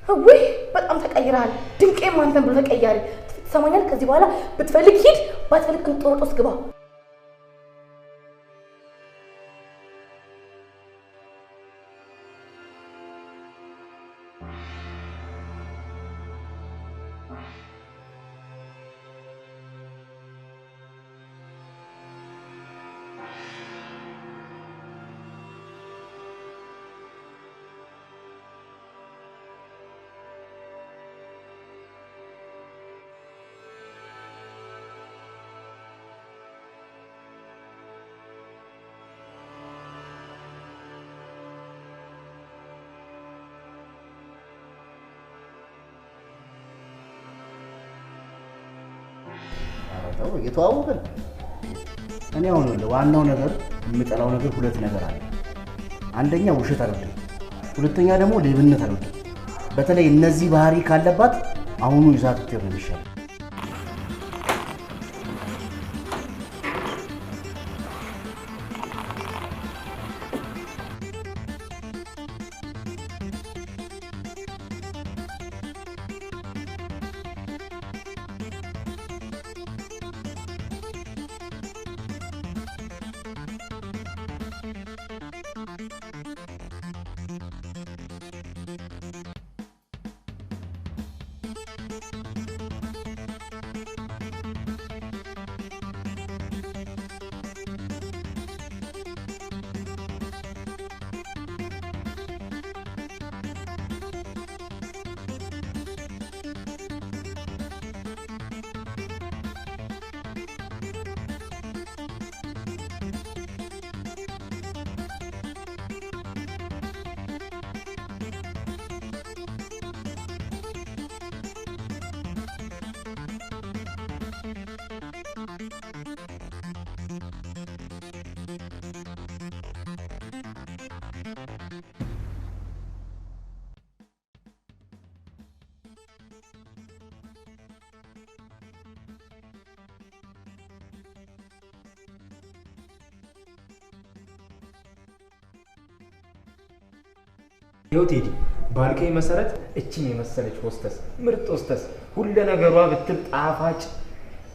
ወይ በጣም ተቀይራል ድንቄም አንተን ብሎ ተቀያሪ ትሰማኛለህ ከዚህ በኋላ ብትፈልግ ሂድ ባትፈልግ እንጦሮጦስ ግባ የተዋወቀን እኔ አሁን ዋናው ነገር የምጠላው ነገር ሁለት ነገር አለ። አንደኛ ውሸት አልወድም፣ ሁለተኛ ደግሞ ሌብነት አልወድም። በተለይ እነዚህ ባህሪ ካለባት አሁኑ ይዛት ትተር ይሻላል። ቴዲ ባልከኝ መሰረት እቺን የመሰለች ሆስተስ ምርጥ ሆስተስ ሁሉ ነገሯ ብትል ጣፋጭ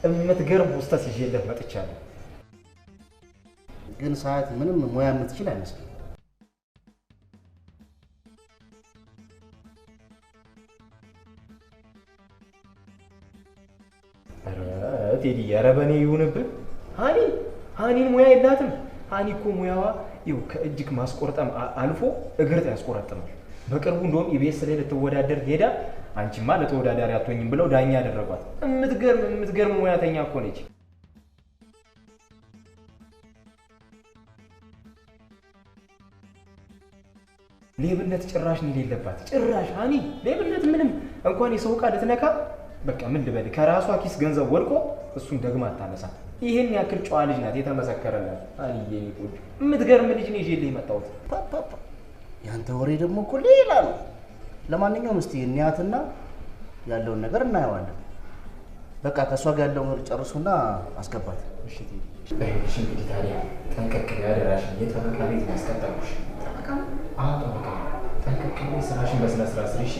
እምትገርም ሆስተስ ይዤልህ መጥቻለሁ። ግን ሰዓት ምንም ሙያ የምትችል አይመስልም። ቴዲ ኧረ በኔ ይሁንብህ። ሃኒን ሙያ የላትም። ሃኒ እኮ ሙያዋ ይው ከእጅግ ማስቆርጠም አልፎ እግር ያስቆረጥማል። በቅርቡ እንደውም ኢቢኤስ ላይ ልትወዳደር ሄዳ አንቺማ ለተወዳዳሪ አትሆኝም ብለው ዳኛ ያደረጓት። እምትገርም ሙያተኛ እኮ ነች። ሌብነት ጭራሽ ነው የሌለባት። ጭራሽ ሃኒ ሌብነት ምንም እንኳን የሰው ዕቃ ልትነካ በቃ ምን ልበል ከራሷ ኪስ ገንዘብ ወድቆ እሱን ደግማ አታነሳ። ይሄን ያክል ጨዋ ልጅ ናት የተመሰከረላት። ሃኒዬ ቆንጆ እምትገርም ልጅ ነው ይዤልህ የመጣሁት። ያንተ ወሬ ደግሞ እኮ ሌላ ነው። ለማንኛውም እስቲ እንያትና ያለውን ነገር እናየዋለን። በቃ ከሷ ጋር ያለውን ነገር ጨርሱና አስገባት። እሺ እሺ። እንግዲህ ታዲያ ጠንቀቅ ያደራሽ የጠበቃ ቤት ማስቀጠልኩሽ። ጠበቃ? አዎ ጠበቃ። ጠንቀቅ ብለሽ ስራሽን በስነ ስርዓት ስሪ። እሺ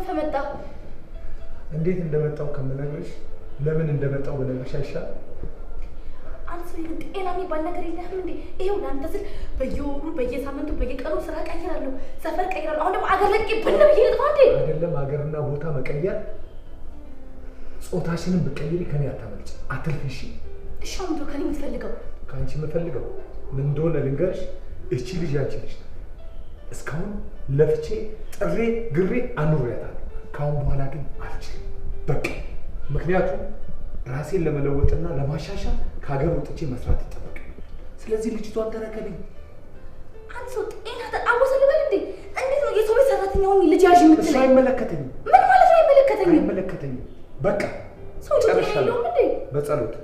ተመጣ እንዴት እንደመጣው ከምነግርሽ ለምን እንደመጣው ብነግርሽ አይሻል? አንተ ጤና የሚባል ነገር የለህም እንዴ? ይሄው ለአንተ ስል በየወሩ በየሳምንቱ በየቀኑ ስራ ቀይራለሁ፣ ሰፈር ቀይራለሁ። አሁን ደግሞ አገር ለቅቄ ብን ብዬ ልጥፋ እንዴ? አይደለም ሀገርና ቦታ መቀየር፣ ጾታሽንም ብትቀይሪ ከኔ አታመልጭ፣ አትልፊ። እሺ አሁን ከኔ የምትፈልገው? ከአንቺ የምፈልገው ምን እንደሆነ ልንገርሽ። እቺ ልጅ ያንቺ ልጅ ናት። እስካሁን ለፍቼ ጥሬ ግሬ አኑሬያታለሁ። ከአሁን በኋላ ግን አልችልም በቃ። ምክንያቱም ራሴን ለመለወጥና ለማሻሻል ከሀገር ወጥቼ መስራት ይጠበቃል። ስለዚህ ልጅቷን ተረከብኝ። አንተ ሰው ጤና ተጣወሰ ልበል እንዴ? እንዴት ነው የሰው ቤት ሰራተኛውን ልጅ ያዥ የምትለኝ? እሱ አይመለከተኝም። ምን ማለት ነው አይመለከተኝም? አይመለከተኝም በቃ። ሰው ጤና የለውም እንዴ? በጸሎት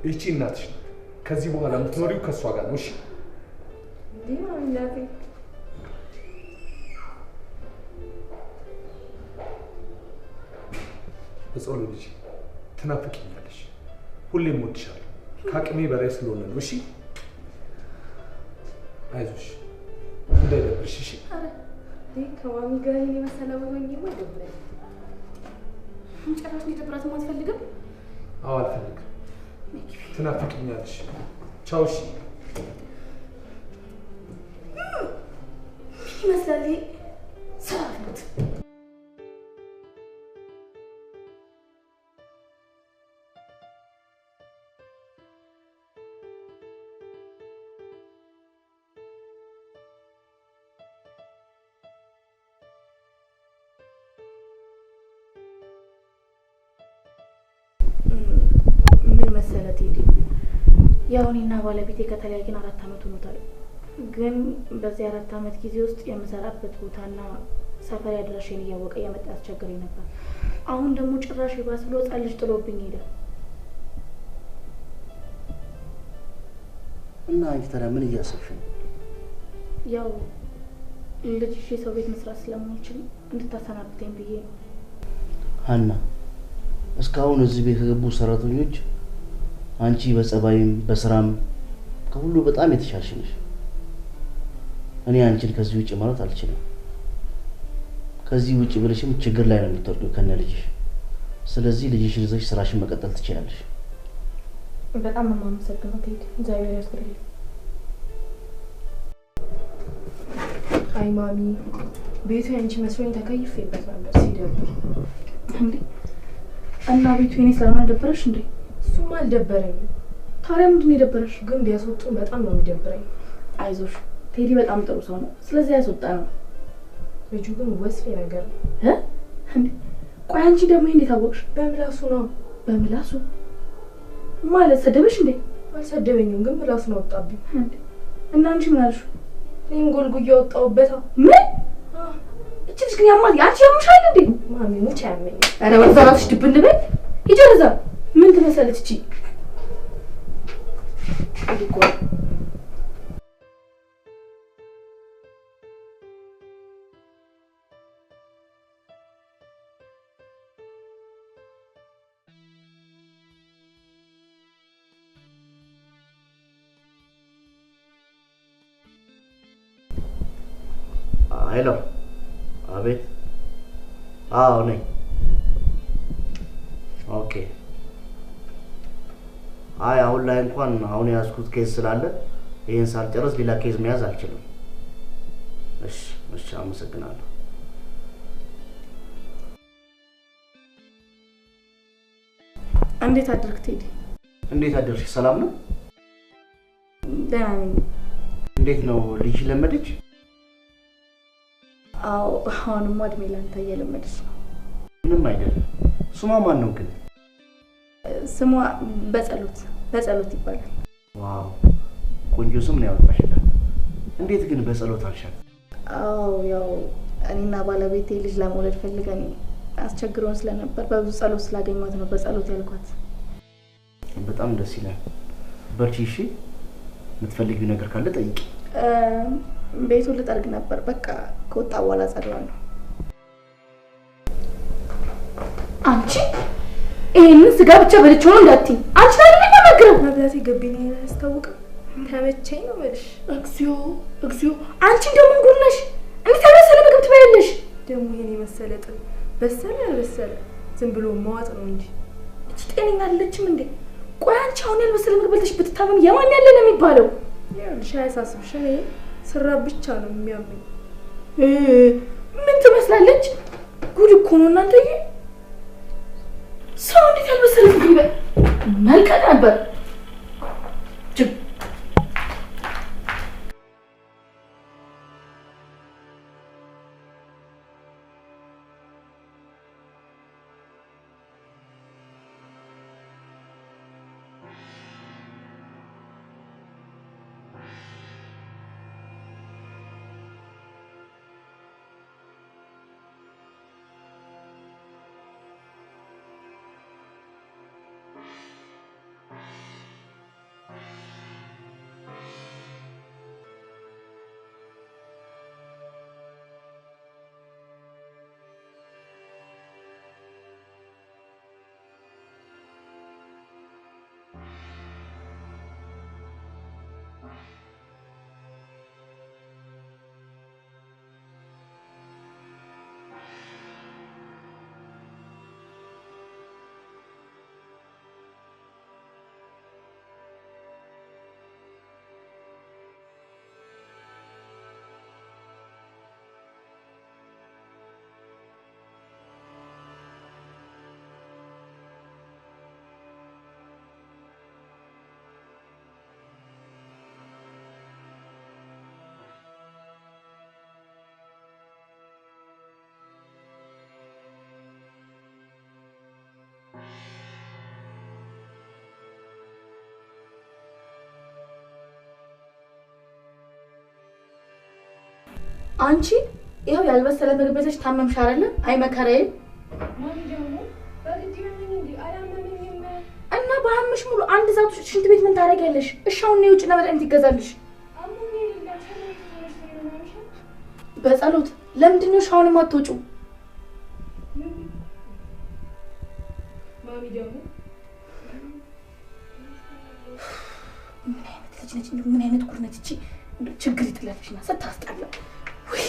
ይቺ እናትሽ ናት። ከዚህ በኋላ የምትኖሪው ከእሷ ጋር ነው። እሺ እንዴ ማምላቴ በጸሎት ልጅ ትናፍቂኛለሽ። ሁሌም እወድሻለሁ። ከአቅሜ በላይ ስለሆነ ነው። እሺ አይዞሽ፣ እንዳይደብርሽ። እሺ አረ ከማሚ ጋር እኔ መሰለው ሆኜ ወይ ደብረኝ። ጭራሽ እንዲደብራት አትፈልግም? አዎ አልፈልግም። ትናፍቂኛለሽ። ቻው። እሺ ይመስላል ሰራሁት። ምን መሰለህ ቴዲ፣ ያው እኔና ባለቤቴ ከተለያየን 4 ዓመት ሆኖታል። ግን በዚህ 4 ዓመት ጊዜ ውስጥ የምሰራበት ቦታና ሰፈር ያድራሽን እያወቀ እየመጣ ያስቸግረኝ ነበር። አሁን ደግሞ ጭራሽ ይባስ ብሎ ሕፃን ልጅ ጥሎብኝ ሄደ። እና አንቺ ታዲያ ምን እያሰብሽ ነው? ያው ልጅ ሰው ቤት መስራት ስለማልችል እንድታሰናብተኝ ብዬ ነው። ሀና፣ እስካሁን እዚህ ቤት የገቡ ሰራተኞች አንቺ በጸባይም በስራም ከሁሉ በጣም የተሻልሽ ነሽ። እኔ አንቺን ከዚህ ውጭ ማለት አልችልም። ከዚህ ውጭ ብለሽም ችግር ላይ ነው የምትወርቂው ከነ ልጅሽ። ስለዚህ ልጅሽን ይዘሽ ስራሽን መቀጠል ትችላለሽ። በጣም ነው የማመሰግነው ቴዲ፣ እግዚአብሔር ያስጥልኝ። አይ ማሚ፣ ቤቱ ያንቺ መስሎኝ ተከይፌበት ነበር ሲደብር። እንዴ እና ቤቱ የኔ ስለሆነ ደበረሽ እንዴ? እሱማ አልደበረኝም። ታዲያ ምንድን ነው የደበረሽ? ግን ቢያስወጡን በጣም ነው የሚደብረኝ። አይዞሽ ቴዲ በጣም ጥሩ ሰው ነው። ስለዚህ ያስወጣ ነው። ልጁ ግን ወስፌ ነገር ነው። እንዴ ቆይ አንቺ ደግሞ እንዴት አወቅሽ? በምላሱ ነው። በምላሱ ማለት ሰደበሽ እንዴ? አልሰደበኝም፣ ግን ምላሱን አወጣብኝ። እና አንቺ ምን አልሽ? እኔም ጎልጉዬ አወጣሁበት። ምን እቺ ልጅ ግን ያማል። አንቺ ያምሻል እንዴ? ማሚ ሙች አያመኝም። ኧረ በዛራሽ ድብን ልበል ይጀርዛ። ምን ትመስላለች እቺ? አድቆ ሄሎ። አቤት። አዎ ነኝ። ኦኬ። አይ አሁን ላይ እንኳን አሁን የያዝኩት ኬዝ ስላለ ይሄን ሳልጨርስ ሌላ ኬዝ መያዝ አልችልም። እሺ እሺ፣ አመሰግናለሁ። እንዴት አደርክ ቴዲ? እንዴት አደርሽ? ሰላም ነው? ደህና ነኝ። እንዴት ነው ልጅ ለመደች? አዎ አሁንማ እድሜ ላንተ እየለመደች ነው። ምንም አይደለም። ስሟ ማን ነው ግን? ስሟ በጸሎት ይባላል። ዋው ቆንጆ ስም ነው ያወጣሽላት። እንዴት ግን በጸሎት አልሻል? አዎ ያው እኔና ባለቤቴ ልጅ ለመውለድ ፈልገን አስቸግሮን ስለነበር በብዙ ጸሎት ስላገኘኋት ነው በጸሎት ያልኳት። በጣም ደስ ይላል። በርቺ እሺ። የምትፈልጊው ነገር ካለ ጠይቂ። ቤቱን ልጠርግ ነበር። በቃ ከወጣ በኋላ ጸድዋለሁ። አንቺ ይሄንን ስጋ ብቻ በልቼው ነው እንዳትዪ። አንቺ ታዲያ ምን ተናገረው? መብላቴ ገቢና ያስታውቅ ተመቸኝ ነው መልሽ። እግዚኦ አንቺ እንደው ምን ጉድ ነሽ? እንዴት ያበሰለ ምግብ ትበያለሽ? ደግሞ ይሄን የመሰለ በሰለ አልበሰለ ዝም ብሎ ማዋጥ ነው እንጂ እቺ ጤነኛ አይደለችም እንዴ? ቆይ አንቺ አሁን ያልበሰለ ምግብ በልተሽ ብትታመም የማን ያለ ነው የሚባለው? ይኸውልሽ አያሳስብሽ፣ እኔ ስራ ብቻ ነው የሚያመኝ። ምን ትመስላለች? ጉድ እኮ ነው እናንተዬ። ሰው እንዴት ያልበሰለ ምግብ መልቀቅ ነበር። አንቺ ይኸው ያልበሰለ ምግብ በልተሽ ታመምሽ አይደለ? አይ መከራዬ። ማን ደግሞ በግድ ያመኝ እንዴ? አላመመኝም። እና በአምሽ ሙሉ አንድ ዛቱ ሽንት ቤት ምን ታደርጊያለሽ? እሺ አሁን ነው ውጭና መድኃኒት ይገዛልሽ። አሞኝ ይላል ሰለሽ በጸሎት ለምንድን ነው ሻውን የማትወጪው? ማሚ ደግሞ ምን አይነት ልጅ ነች? ምን አይነት ጉድ ነች እቺ? ችግር ይጥላለሽና ስታስጠላ። ወይ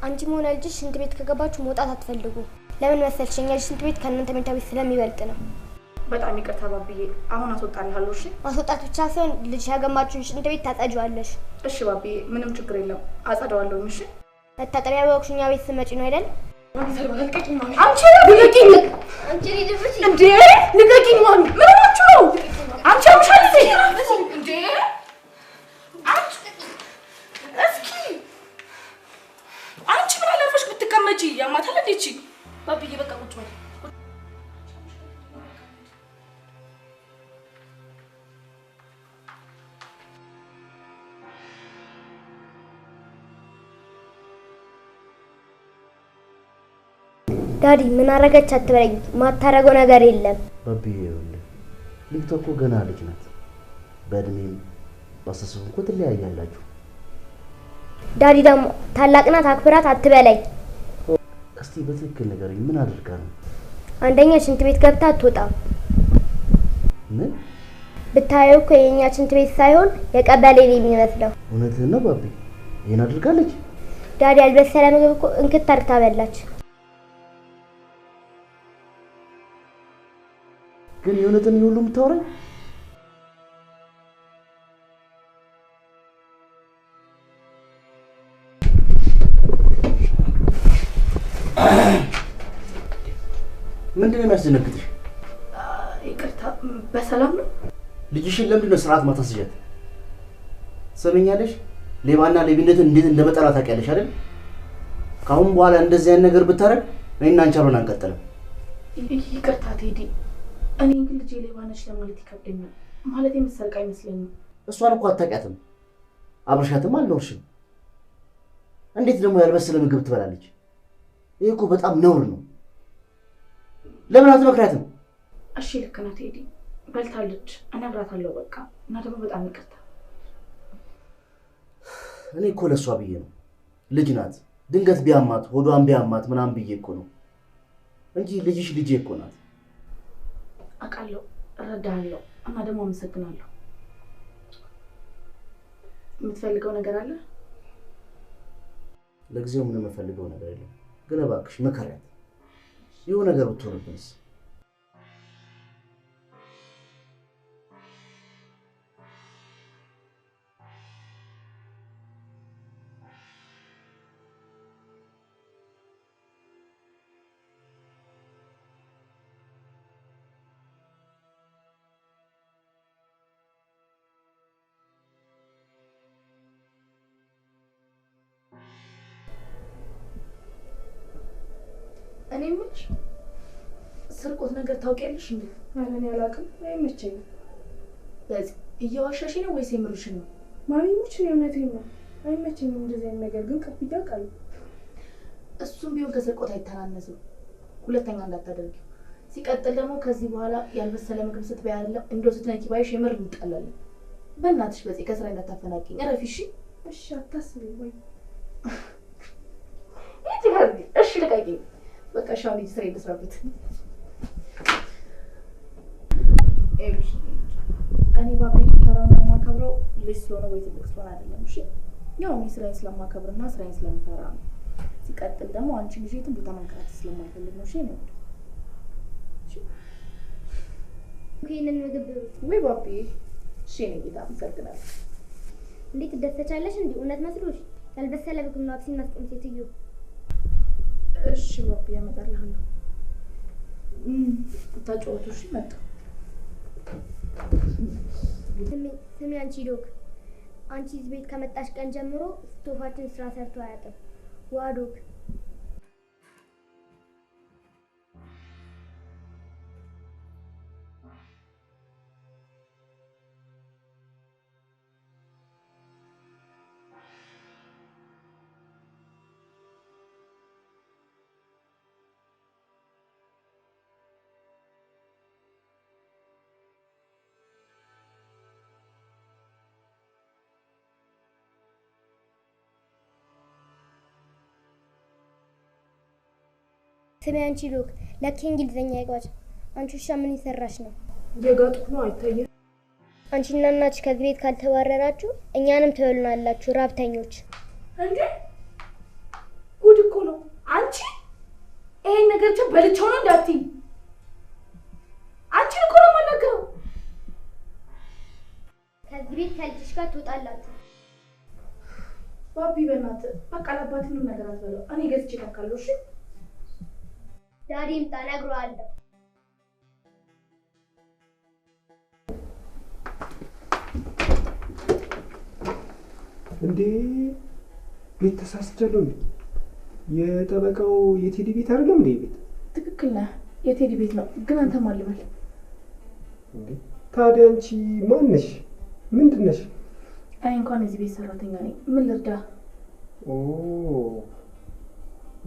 አንቺ ሆነ ልጅሽ ሽንት ቤት ከገባችሁ መውጣት አትፈልጉ። ለምን መሰልሽ? እኛ ሽንት ቤት ከእናንተ መኝታ ቤት ስለሚበልጥ ነው። በጣም ይቅርታ ባብዬ፣ አሁን አስወጣልሃለሁ። እሺ ማስወጣት ብቻ ሳይሆን ልጅ ያገማችሁን ሽንት ቤት ታጸጂዋለሽ። እሺ ባብዬ፣ ምንም ችግር የለም አጸዳዋለሁ። እሺ መታጠቢያ በወቅሽኛ ቤት ስመጪ ነው አይደል? አንቺ ልቀቂኝ! አንቺ ልጅ እንዴ! ልቀቂኝ! ማሚ ምን ሆናችሁ ነው? አንቺ አምሻል እንዴ? አንቺ ምን አለፈሽ ብትቀመጪ? ያማታል እንዴ? እቺ ባብዬ በቃ ቁጭ በል። ዳዲ ምን አረገች አትበለኝ። ማታረገው ነገር የለም። ባብዬ ይኸውልህ ልጅቷ እኮ ገና ልጅ ናት። በእድሜም በአስተሳሰብም እኮ ትለያያላችሁ። ዳዲ ደግሞ ታላቅ ናት አክብራት አትበለኝ። እስቲ በትክክል ንገረኝ፣ ምን አድርጋ ነው? አንደኛ ሽንት ቤት ገብታ አትወጣም። ምን ብታየው እኮ የኛ ሽንት ቤት ሳይሆን የቀበሌ ነው የሚመስለው። እውነትህን ነው ባቢ? ይሄን አድርጋለች? ዳዲ ያልበሰለ ምግብ እኮ እንክት አርታ በላች። ግን የእውነትን ሁሉ የምታወራኝ? ምንድን ነው የሚያስደነግጥሽ? ይቅርታ በሰላም ነው? ልጅሽን ለምንድን ነው ስርዓት ማታስይዣት? ሰመኛለሽ? ሌባና ሌብነትን እንዴት እንደመጠራ ታውቂያለሽ አይደል? ካሁን በኋላ እንደዚህ አይነት ነገር ብታረግ እኔና አንቺ አብረን አንቀጥልም። ይቅርታ ቴዲ፣ እኔ ግን ልጄ ሌባ ነች ለማለት ይከብደኛል። ማለት የምትሰርቅ አይመስለኝም። እሷን እኮ አታውቂያትም፣ አብረሻትም አልኖርሽም። እንዴት ደግሞ ያልበሰለ ምግብ ትበላለች? ይሄ እኮ በጣም ነውር ነው። ለምን አትመክሪያትም? እሺ ልክ ነህ ቴዲ፣ በልታለች እነግራታለሁ በቃ እና ደግሞ በጣም ይቅርታ እኔ እኮ ለሷ ብዬ ነው ልጅ ናት ድንገት ቢያማት ሆዷን ቢያማት ምናምን ብዬ እኮ ነው እንጂ ልጅሽ ልጄ እኮ ናት አውቃለሁ እረዳሃለሁ እና ደግሞ አመሰግናለሁ የምትፈልገው ነገር አለ ለጊዜው ምንም የምፈልገው ነገር የለም ግን እባክሽ መከሪያት የሆነ ነገር ብትሆንብንስ እኔ ምንጭ ስርቆት ነገር ታውቂያለሽ እንዴ? እኔ አላውቅም አይመቸኝም። በዚህ እየዋሻሽ ነው ወይስ የምርሽ ነው? ማሚሞች ነው እውነቴን ነው አይመቸኝም እንደዚህ አይነት ነገር ግን ከፍ ይያቃል። እሱም ቢሆን ከስርቆት አይተናነስም። ሁለተኛ እንዳታደርጊ። ሲቀጥል ደግሞ ከዚህ በኋላ ያልበሰለ ምግብ ስትበያ አይደለም እንደው ስትነኪ ባይሽ የምር እንጣላለን። በእናትሽ በዚህ ከስራ እንዳታፈናቂኝ እረፊ እሺ? እሺ አታስቢ ወይ እሺ ልቀቂኝ። በቃ ሻው ልጅ ስራ ይመስራበት እኔ ባቤ ፈራውና ማከብረው ልጅ ስለሆነ ወይ ትልቅ ስለሆነ አይደለም እሺ ያው እኔ ስራዬን ስለማከብርና ስራዬን ስለምፈራ ነው ሲቀጥል ደግሞ አንቺ ልጅ የትም ቦታ መንከራት ስለማልፈልግ ነው እሺ ነው ይሄንን ምግብ ወይ ባቤ እሺ ነው ጌታ ይፈርድናል እንዴት ትደሰቻለሽ እንዴ እውነት መስሎሽ ያልበሰለ ምግብ ነው አክሲን ማስቀም ሴትዮ እሺ ባቤ ያመጣልሃለሁ ታጫወቱ እሺ መጣ ስሚ አንቺ ዶክ አንቺ እዚህ ቤት ከመጣሽ ቀን ጀምሮ ስቶፋችን ስራ ሰርቶ አያውቅም ዋ ዶክ ስሚ አንቺ ዶክ ለካ እንግሊዘኛ አይጓጭ አንቺ ውሻ ምን ይሰራሽ ነው የጋጥኩ ነው አይታየም አንቺና እናትሽ ከዚህ ቤት ካልተባረራችሁ እኛንም ትበሉናላችሁ ራብተኞች እንዴ ጉድ እኮ ነው አንቺ ይሄን ነገር በልቻው ነው እንዳትይ አንቺ እኮ ነው ማናገረው ከዚህ ቤት ከልጅሽ ጋር ትወጣላችሁ ባቢ በእናትህ በቃ ለአባቴ ምን ነገር አትበለው እኔ ገዝቼ እተካለሁ እሺ ዳዲም ተነግሯለሁ እንዴ ቤት ተሳስቻለሁ እንዴ የጠበቃው የቴዲ ቤት አይደለም እንዴ ቤት ትክክል ነህ የቴዲ ቤት ነው ግን አንተ ማን ልበል እንዴ ታዲያ አንቺ ማን ነሽ ምንድን ነሽ እኔ እንኳን እዚህ ቤት ሰራተኛ ነኝ ምን ልርዳ ኦ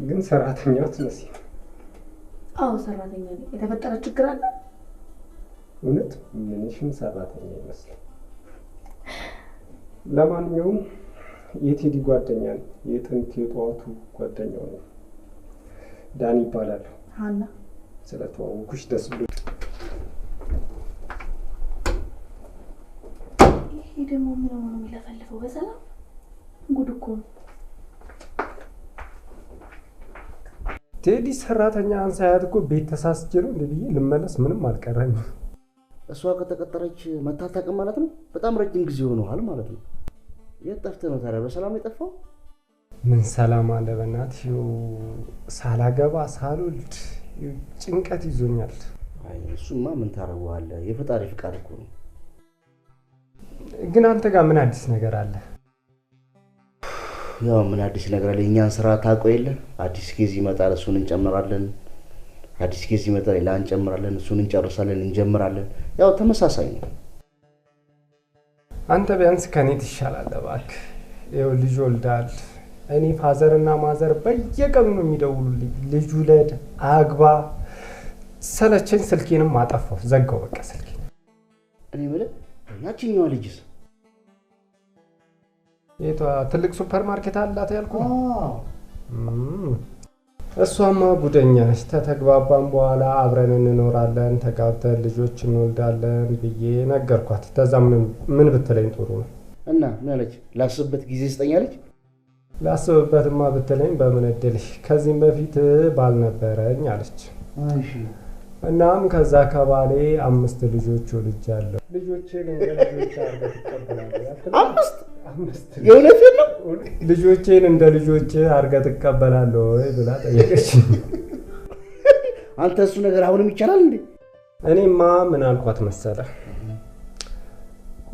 ግን ሰራተኛ አትመስይም አዎ ሰራተኛ ነኝ የተፈጠረ ችግር አለ እውነት ምንሽም ሰራተኛ ይመስላል ለማንኛውም የቴዲ ጓደኛ ነው የጥንት የጠዋቱ ጓደኛው ነው ዳኒ ይባላል ሃና ስለተዋወኩሽ ደስ ብሎ ይሄ ደግሞ ምን ነው የሚለፈልፈው በሰላም ጉድ እኮ ቴዲ ሰራተኛ አንሳያት እኮ ቤት ተሳስቼ ነው እንዴ ብዬ ልመለስ ምንም አልቀረኝ እሷ ከተቀጠረች መታታቀም ማለት ነው በጣም ረጅም ጊዜ ሆኗል ማለት ነው የት ጠፍተህ ነው ታዲያ በሰላም የጠፋው ምን ሰላም አለ በእናትሽ ሳላገባ ሳልወልድ ጭንቀት ይዞኛል አይ እሱማ ምን ታረጋለህ የፈጣሪ ፍቃድ እኮ ነው ግን አንተ ጋር ምን አዲስ ነገር አለ ያው ምን አዲስ ነገር አለ እኛን ስራ ታውቀው የለ አዲስ ኬዝ ይመጣል እሱን እንጨምራለን አዲስ ኬዝ ይመጣል ሌላ እንጨምራለን እሱን እንጨርሳለን እንጀምራለን ያው ተመሳሳይ ነው አንተ ቢያንስ ከኔ ትሻላለህ እባክህ ይኸው ልጅ ወልዳል እኔ ፋዘርና ማዘር በየቀኑ ነው የሚደውሉልኝ ልጅ ውለድ አግባ ሰለቸኝ ስልኬንም አጠፋው ዘጋው በቃ ስልኬን እኔ የምልህ ያቺኛዋ ልጅስ? የቷ ትልቅ ሱፐር ማርኬት አላት ያልኩህ? እሷማ ጉደኛ ነች። ተተግባባን በኋላ አብረን እንኖራለን፣ ተጋብተን ልጆች እንወልዳለን ብዬ ነገርኳት። ተዛ ምን ብትለኝ ጥሩ ነው? እና ምን አለች? ላስብበት ጊዜ ስጠኛለች። ላስብበትማ ብትለኝ በምን እድልሽ፣ ከዚህም በፊት ባል ነበረኝ አለች። እሺ። እናም ከዛ ከባሌ 5 ልጆች ወልጃለሁ። ልጆቼን እንደ ልጆች አድርገህ ትቀበላለህ? 5 የእውነቴን ነው? ልጆቼን እንደ ልጆች አድርገህ ትቀበላለህ ወይ ብላ ጠየቀች። አንተ እሱ ነገር አሁንም ይቻላል እንዴ? እኔማ ምን አልኳት መሰለ?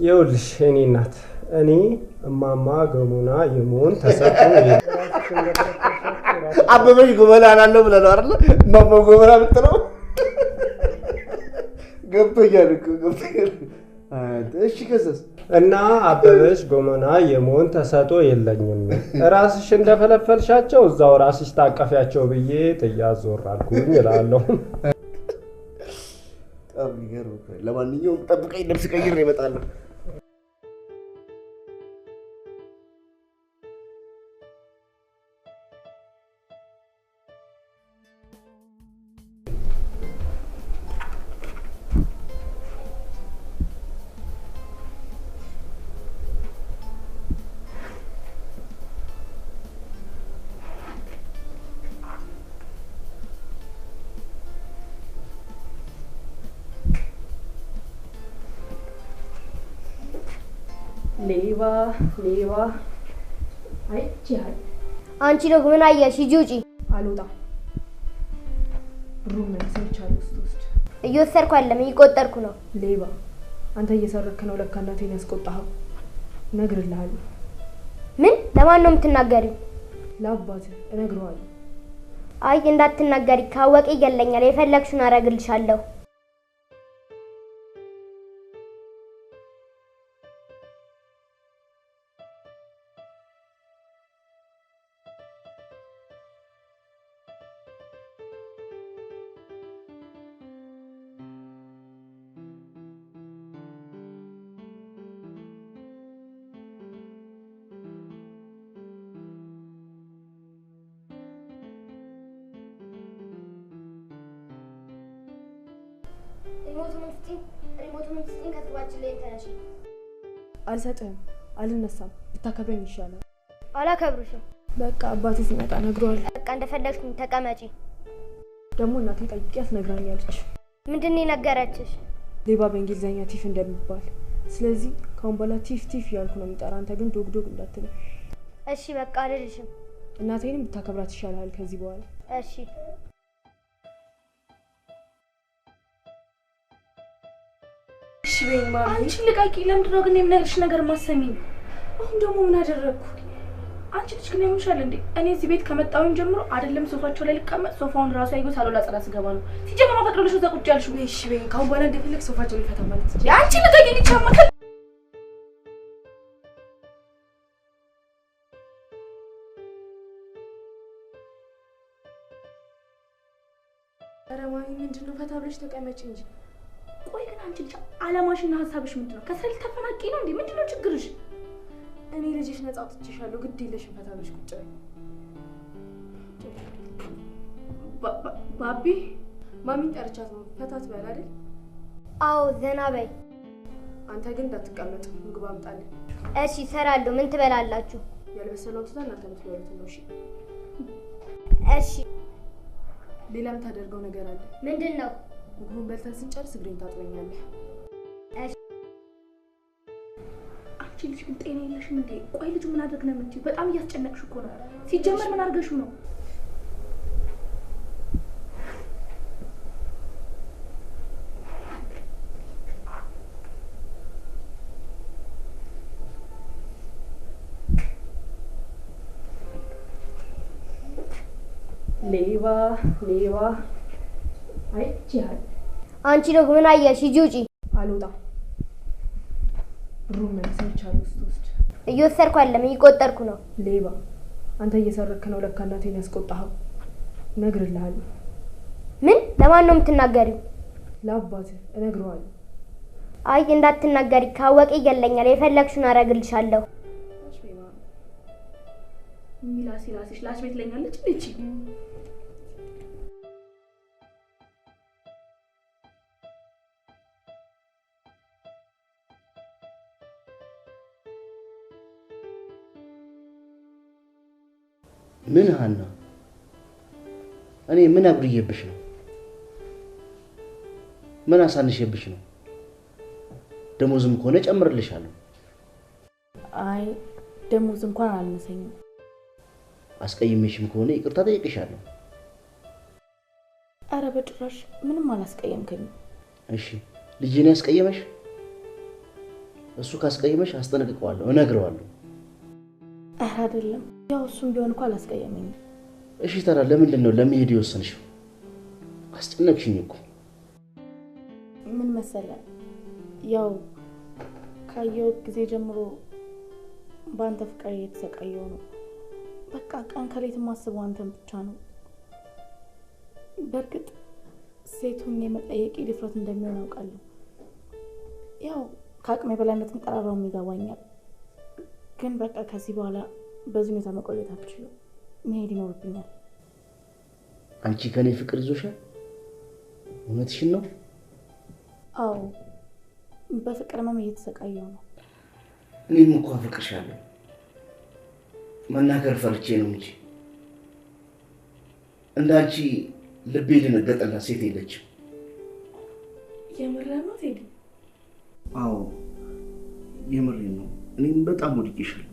ይኸውልሽ እኔ እናት እኔ እማማ ገሙና የመሆን ተሰጥቶ አበበሽ ጎበና አላለሁ ብለህ ነው አይደል? እማማ ጎበና ብትለው ገብቶኛል እኮ ገብቶኛል። እሺ ከዛስ? እና አበበሽ ጎመና የመሆን ተሰጦ የለኝም፣ ራስሽ እንደፈለፈልሻቸው እዛው ራስሽ ታቀፊያቸው ብዬ ጥያት ዞር አልኩኝ እላለሁ። በጣም ይገርም። ለማንኛውም ጠብቀኝ፣ ልብስ ቀይሬ እመጣለሁ። ሌባ ሌባ። አይ ጂሃድ አንቺ ደግሞ ምን አየሽ? ሂጂ ውጪ። አልወጣም። ብሩን መልሰህ ቻሉ ስትወስድ እየወሰድኩ አይደለም እየቆጠርኩ ነው። ሌባ አንተ እየሰረክ ነው ለካ እናቴን ያስቆጣኸው። እነግርልሃለሁ። ምን? ለማን ነው የምትናገሪው? ለአባትህ እነግረዋለሁ። አይ እንዳትናገሪ፣ ካወቀ ይገለኛል። የፈለግሽውን አደርግልሻለሁ። ሪሞቱን ስጪኝ፣ ከትባችን ላይ ተነሺ። አልሰጥህም፣ አልነሳም። ብታከብረኝ ይሻላል። አላከብርሽም። በቃ አባቴ ሲመጣ እነግረዋለሁ። በቃ እንደፈለግሽ ተቀመጪ። ደግሞ እናቴ ጠይቂያት ነግራኛለች። ምንድን ነው የነገረችሽ? ሌባ በእንግሊዝኛ ቲፍ እንደሚባል። ስለዚህ ካሁን በኋላ ቲፍ ቲፍ እያልኩ ነው የሚጠራ። አንተ ግን ዶግ ዶግ እንዳትለኝ እሺ? በቃ አልልሽም። እናቴንም ብታከብራት ይሻላል ከዚህ በኋላ። እሺ። እሺ በይኝ ማሚ። አንቺ ልቃቂ። ለምንድን ነው ግን የምነግርሽ ነገር ማሰሚኝ? አሁን ደግሞ ምን አደረግኩ? አንቺ ልጅ ግን ያምሻል እንዴ? እኔ እዚህ ቤት ከመጣሁኝ ጀምሮ አይደለም ሶፋቸው ላይ ልቀመጥ፣ ሶፋውን ራሱ ያየው ሳሎላ ጽዳ ስገባ ነው። ሲጀምር ማፈቅረልሽ እዛ ቁጭ ያልሽው። እሺ በይኝ። ካሁን በኋላ እንደፈለግ ሶፋቸው ላይ ፈታ ማለት ነው። አንቺ ልቃቂ። ልቻመከል ኧረ ማሚ ምንድነው? ፈታ ብለሽ ተቀመጪ እንጂ። ቆይ ግን አንቺ ልጅ አላማሽና ሀሳብሽ ምንድነው? ከስራ ልታፈናቂ ነው እንዴ? ምንድነው ችግርሽ? እኔ ልጅሽ ነፃ አውጥቼሻለሁ። ግድ የለሽም። ፈታ ብለሽ ቁጭ በይ። ባቢ ማሚን ጠርቻት ነው። ፈታ ትበል አይደል? አዎ ዘና በይ። አንተ ግን እንዳትቀመጥ፣ ምግብ አምጣልኝ። እሺ እሰራለሁ። ምን ትበላላችሁ? ያልበሰለውን ትተን እናንተ የምትበሉትን ነው። እሺ እሺ። ሌላ የምታደርገው ነገር አለ። ምንድን ነው? ምግቡን በልተን ስንጨርስ እግሬን ታጥበኛለህ። እሺ። አንቺ ልጅ ግን ጤና የለሽም እንዴ? ቆይ ልጁ ምን አድርግ ነው የምትይው? በጣም እያስጨነቅሽ እኮ ነው። ሲጀመር ምን አድርገሽው ነው? ሌባ ሌባ። አይ ጂሃድ አንቺ ደግሞ ምን አየሽ? ሂጂ ውጪ። አልወጣም። ብሩን መልሰህ ቻሉ ስትወስድ እየወሰድኩ አይደለም እየቆጠርኩ ነው። ሌባ አንተ እየሰረክ ነው ለካ እናቴን ያስቆጣኸው። እነግርልሃለሁ። ምን? ለማን ነው የምትናገሪው? ለአባትህ እነግረዋለሁ። አይ እንዳትናገሪ፣ ካወቀ ይገለኛል። የፈለግሽውን አደርግልሻለሁ። ሚላሲ ራስሽ ላሽ ቤት ለኛለች ልጅ ምን ሀና? እኔ ምን አብርዬብሽ ነው? ምን አሳንሼብሽ ነው? ደሞዝም ከሆነ ጨምርልሻለሁ። አይ ደሞዝ እንኳን አልነሰኝም። አስቀይሜሽም ከሆነ ይቅርታ ጠይቅሻለሁ። አረ በጭራሽ ምንም አላስቀየምከኝም። እሺ ልጄን ያስቀየመሽ? እሱ ካስቀየመሽ አስጠነቅቀዋለሁ፣ እነግረዋለሁ። አረ አይደለም፣ ያው እሱም ቢሆን እንኳን አላስቀየመኝም። እሺ ታዲያ ለምንድን ነው ለመሄድ የወሰንሽው? አስጨነቅሽኝ እኮ። ምን መሰለ፣ ያው ካየው ጊዜ ጀምሮ በአንተ ፍቅር እየተሰቃየው ነው። በቃ ቀን ከሌት ማስበው አንተን ብቻ ነው። በርግጥ ሴቱን የመጠየቅ ድፍረት እንደሚሆን አውቃለሁ። ያው ከአቅሜ በላይነት መጠራራው ይገባኛል። ግን በቃ ከዚህ በኋላ በዚህ ሁኔታ መቆየት አልችልም። መሄድ ይኖርብኛል። አንቺ ከኔ ፍቅር ይዞሻል? እውነትሽን ነው? አዎ በፍቅር ህመም እየተሰቃየው ነው። እኔም እኮ አፈቅርሻለሁ። መናገር ፈርቼ ነው እንጂ እንዳንቺ ልቤ ደነገጠላት ሴት የለችም። የምርህን ነው ቴዲ? አዎ የምሬን ነው። እኔም በጣም ወድጄሻለሁ።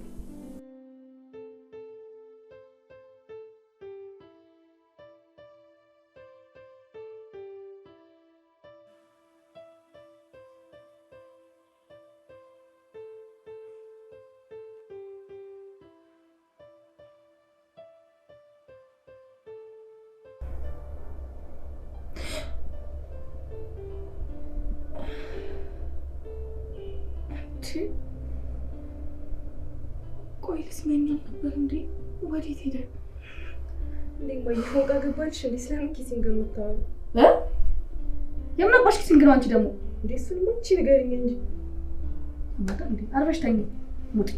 ቆይ ልስመኛል ነበር እንዴ? ወዴት ሄደ? ለማይ ፎቃ ገባልሽ እንዴ? ስለምን ኪሲንግ የምታወሩ? የምን አባሽ ኪሲንግ ነው? አንቺ ደግሞ እንዴ ስለምን እቺ ንገሪኝ እንጂ ማታ እንዴ አርበሽ ተኝ ሙት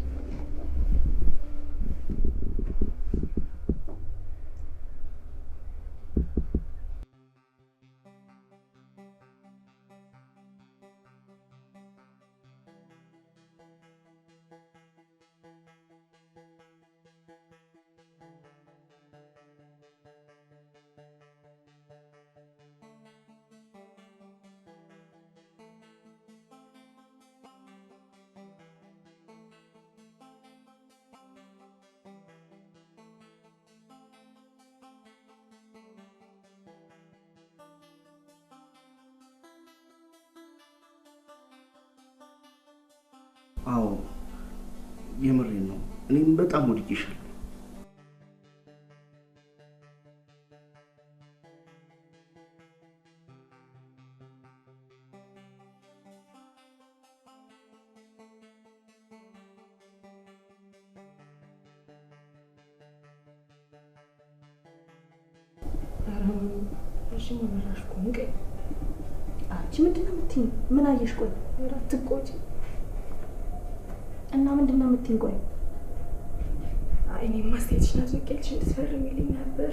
አዎ የምሬን ነው። እኔም በጣም ወድጄሻለሁ። እሺ ማራሽ ቆንቀ አንቺ ምንድነው የምትይኝ? ምን አየሽ? ቆይ አትቆጪ እና ምንድነው የምትይኝ? ቆይ አይ እኔ ማስቴትሽ ናዝቀልሽ እንድትፈርሚልኝ ነበር።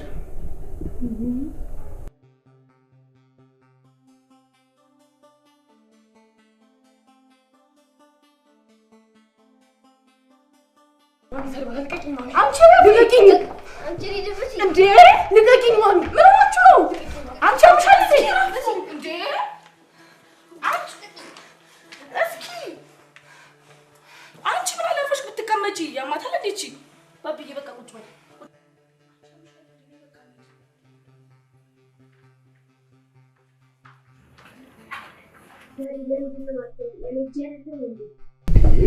አንቺ ልቀቂኝ! አንቺ ልጅ እንዴ ልቀቂኝ! ማሚ ምን ሆናችሁ ነው? አንቺ አምሻል እንዴ? አንቺ እስኪ አንቺ ምን አለፈሽ ብትቀመጪ? ያማታል እንዴ? እቺ ባብዬ በቃ ቁጭ በል።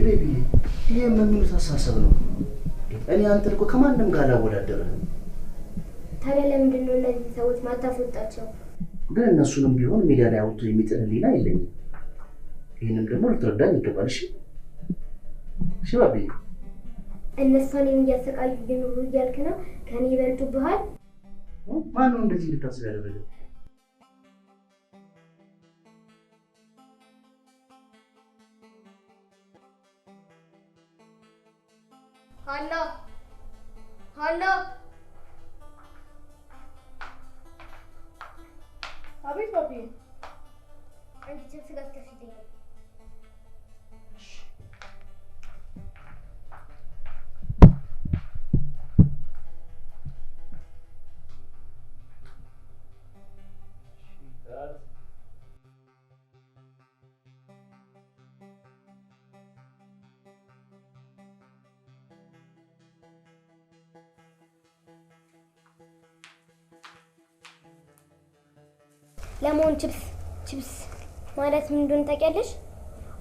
ቤቢ ይሄ ምን ተሳሰብ ነው? እኔ አንተን እኮ ከማንም ጋር አላወዳደርህም። ታዲያ ለምንድን ነው እነዚህ ሰዎች ማታፈጣቸው? ግን እነሱንም ቢሆን ሚዲያ ላይ አውጥቶ የሚጥል ህሊና የለኝም። ይህንም ደግሞ ልትረዳኝ ይገባል። እሺ እሺ ባብዬ። እነሱ እኔን እያሰቃዩ እየኖሩ እያልክ ነው? ከኔ ይበልጡብሃል? ማነው እንደዚህ እንድታስብ ያደረገ? ሀና ሀና አቤት ባቢ አንቺ ችፕስ ገዝተሽልኝ ለሞን ችፕስ ማለት ምን እንደሆነ ታውቂያለሽ?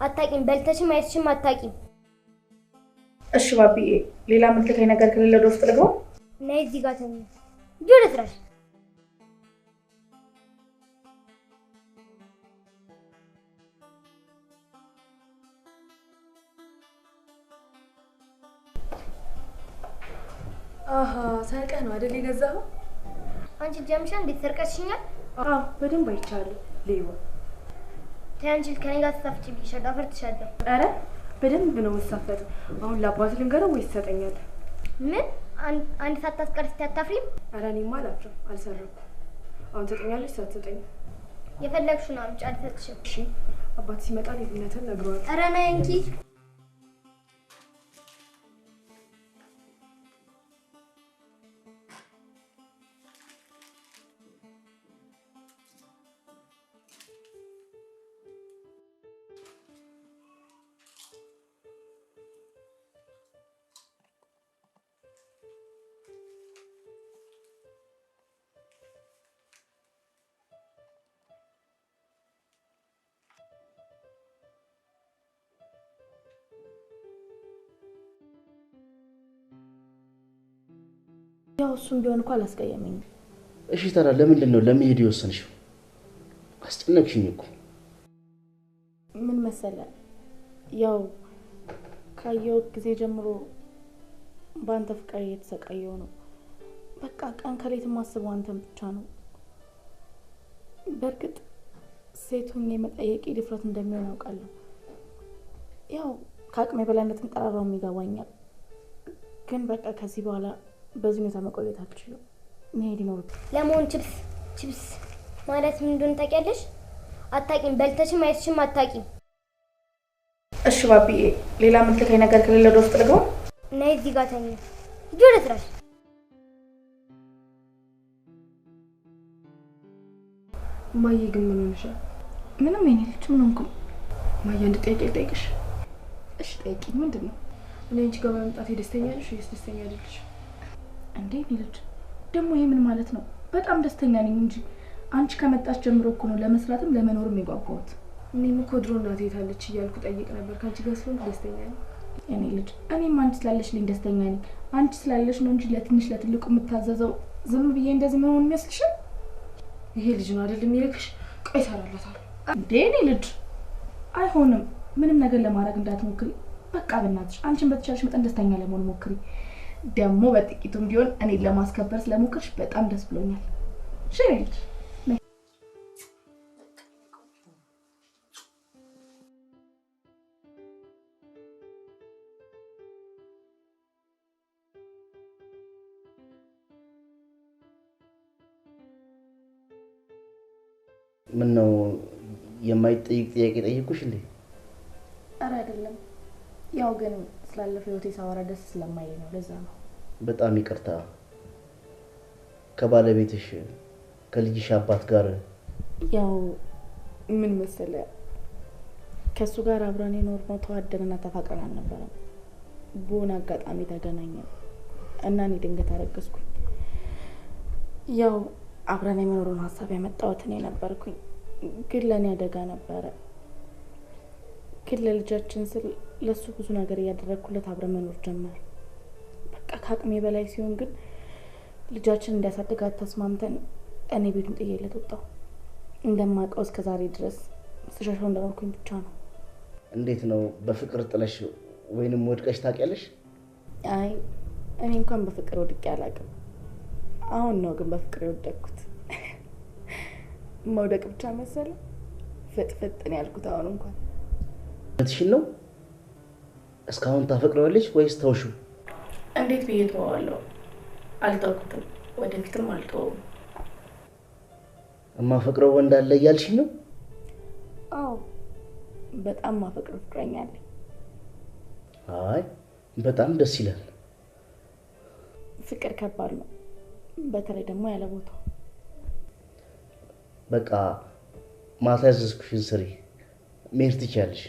አታውቂም። በልተሽም አይተሽም አታውቂም። እሺ ባቢዬ፣ ሌላ የምትልከኝ ነገር ከሌለ ወደ ውስጥ ልግባ? ነይ እዚህ ጋር ተኝ። ጆሮ ትራሽ አሃ ሳይቀህ ነው አይደል የገዛኸው? አንቺ ጀምሻ እንዴት ሰርቀሽኛል? አዎ በደንብ አይቻለሁ። ሌባ ተይ አንቺ ከኔ ጋር ተሳፍጪ ብዬሻለሁ። አፈርጥሻለሁ። ኧረ በደንብ ነው የምሳፈጥ። አሁን ለአባት ልንገረው ወይስ ትሰጠኛለህ? ምን አንድ ሳታስቀር እስቲ አታፍሪም? ኧረ እኔማ አላፍርም፣ አልሰረኩም። አሁን ትሰጠኛለሽ ሳትሰጠኝ? የፈለግሽውን አምጪ፣ አልሰጥሽም። እሺ አባት ሲመጣ ሌብነትን ነግረዋል። ኧረ ነይ እንጂ ያው እሱም ቢሆን እኮ አላስቀየመኝም። እሺ ታዲያ ለምንድን ነው ለመሄድ የወሰንሽው? አስጨነቅሽኝ እኮ። ምን መሰለ፣ ያው ካየው ጊዜ ጀምሮ በአንተ ፍቅር እየተሰቃየው ነው። በቃ ቀን ከሌት የማስበው አንተን ብቻ ነው። በእርግጥ ሴት ሆኜ መጠየቅ ድፍረት እንደሚሆን አውቃለሁ። ያው ከአቅሜ በላይ እንደተንጠራራው ይገባኛል። ግን በቃ ከዚህ በኋላ በዚህ ሁኔታ መቆየት አልችልም። መሄድ ይኖርብኝ። ለሞን ችፕስ ማለት ምን እንደሆነ ታውቂያለሽ? አታውቂም። በልተሽም አይተሽም አታውቂም። እሺ ባቢዬ፣ ሌላ የምትልከኝ ነገር ከሌለ ወደ ውስጥ ልግባ? ነይ እዚህ ጋር ተኝ። ጆሮ ትራሽ እማዬ ግን ምን ሆነሻል? ምንም የኔ ልጅ ምን ሆንኩ? እማዬ አንድ ጥያቄ ልጠይቅሽ? እሺ ጠይቂኝ። ምንድን ነው? እኔ አንቺ ጋር በመምጣቴ ደስተኛ ነሽ ወይስ ደስተኛ አይደለሽ? እንዴ እኔ ልጅ ደግሞ ይሄ ምን ማለት ነው? በጣም ደስተኛ ነኝ እንጂ አንቺ ከመጣሽ ጀምሮ እኮ ነው ለመስራትም ለመኖርም የጓጓሁት። እኔም እኮ ድሮ እናቴ ታለች እያልኩ ጠይቅ ነበር። ከአንቺ ጋር ስለሆንኩ ደስተኛ ነኝ። እኔ ልጅ እኔም አንቺ ስላለሽልኝ ደስተኛ ነኝ። አንቺ ስላለሽ ነው እንጂ ለትንሽ ለትልቁ የምታዘዘው ዝም ብዬ እንደዚህ መሆን የሚያስልሽም? ይሄ ልጅ ነው አይደል የሚልክሽ? ቆይ እሰራለታለሁ። እንዴ እኔ ልጅ አይሆንም። ምንም ነገር ለማድረግ እንዳትሞክሪ። በቃ በእናትሽ አንቺን በተቻለሽ መጠን ደስተኛ ለመሆን ሞክሪ። ደግሞ በጥቂቱም ቢሆን እኔን ለማስከበር ስለሞከርሽ በጣም ደስ ብሎኛል። እሺ ልጅ ምን ነው የማይጠይቅ ጥያቄ ጠይቁሽ እንዴ? ኧረ አይደለም። ያው ግን ስላለፈው ህይወቴ ሳወራ ደስ ስለማይል ነው፣ ለዛ ነው። በጣም ይቅርታ። ከባለቤትሽ ከልጅሽ አባት ጋር ያው ምን መሰለ፣ ከሱ ጋር አብረን የኖርነው ተዋደንና ተፋቅረን አልነበረም። በሆነ አጋጣሚ ተገናኘን እና እኔ ድንገት አረገዝኩኝ። ያው አብረን የመኖሩን ሀሳብ ያመጣሁት እኔ ነበርኩኝ። ግን ለእኔ አደጋ ነበረ። ግን ለልጃችን ስል ለሱ ብዙ ነገር እያደረግኩለት አብረን መኖር ጀመር። በቃ ከአቅሜ በላይ ሲሆን ግን ልጃችን እንዲያሳድጋት ተስማምተን እኔ ቤቱን ጥዬለት ወጣሁ። እንደማውቀው እስከ ዛሬ ድረስ ስሸሸው እንደኖርኩኝ ብቻ ነው። እንዴት ነው በፍቅር ጥለሽ ወይንም ወድቀሽ ታውቂያለሽ? አይ እኔ እንኳን በፍቅር ወድቄ አላውቅም። አሁን ነው ግን በፍቅር የወደቅኩት። መውደቅ ብቻ መሰለ ፍጥፍጥን ያልኩት አሁን እንኳን። እትሽን ነው እስካሁን ታፈቅረዋለሽ ወይስ ተውሽው? እንዴት ብዬ ተዋዋለሁ? አልተውኩትም፣ ወደፊትም አልተውም። እማፈቅረው ወንድ አለ እያልሽኝ ነው? አዎ በጣም ማፈቅረው ፍቅረኛ አለኝ። አይ በጣም ደስ ይላል። ፍቅር ከባድ ነው፣ በተለይ ደግሞ ያለ ቦታው። በቃ ማታ ያዘዝኩሽን ስሪ፣ መሄድ ትችያለሽ።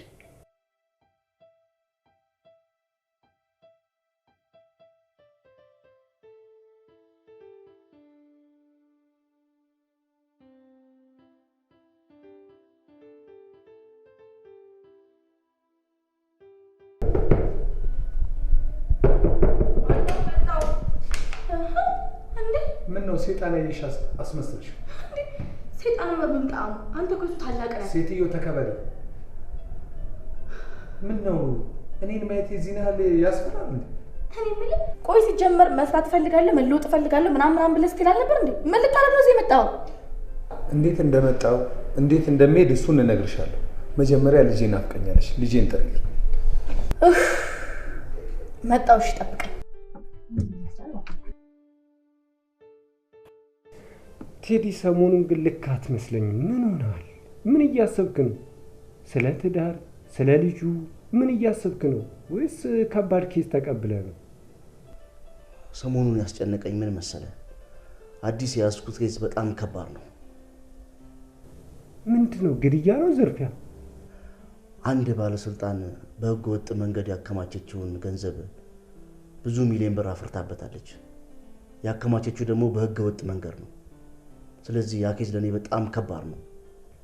ምን ነው ሴጣን አይሽ አስመስልሽ? ሴጣን መብምጣም አንተ እኮ ታላቅ ነህ። ሴትዮ ተከበሪ። ምን ነው እኔን ማየት የዚህ ያህል ያስፈራል እንዴ? እኔ ምን ቆይ ሲጀመር መስራት ፈልጋለሁ መለወጥ ፈልጋለሁ ምናምን ብለህ ስትል አልነበር እንዴ? ምን ልታረግ ነው እዚህ የመጣው? እንዴት እንደመጣው እንዴት እንደምሄድ እሱን እነግርሻለሁ። መጀመሪያ ልጄን ናፍቀኛለሽ። ልጄን ጥሪልኝ። መጣው። እሺ ጠብቀኝ። ቴዲ ሰሞኑን ግን ልክ አትመስለኝም። ምን ሆነሃል? ምን እያሰብክ ነው? ስለ ትዳር፣ ስለ ልጁ ምን እያሰብክ ነው? ወይስ ከባድ ኬስ ተቀብለህ ነው? ሰሞኑን ያስጨነቀኝ ምን መሰለ? አዲስ የያዝኩት ኬስ በጣም ከባድ ነው። ምንድነው? ግድያ ነው? ዝርፊያ? አንድ ባለስልጣን በህገ ወጥ መንገድ ያከማቸችውን ገንዘብ ብዙ ሚሊዮን ብር አፍርታበታለች። ያከማቸችው ደግሞ በህገ ወጥ መንገድ ነው። ስለዚህ ያ ኬስ ለኔ በጣም ከባድ ነው።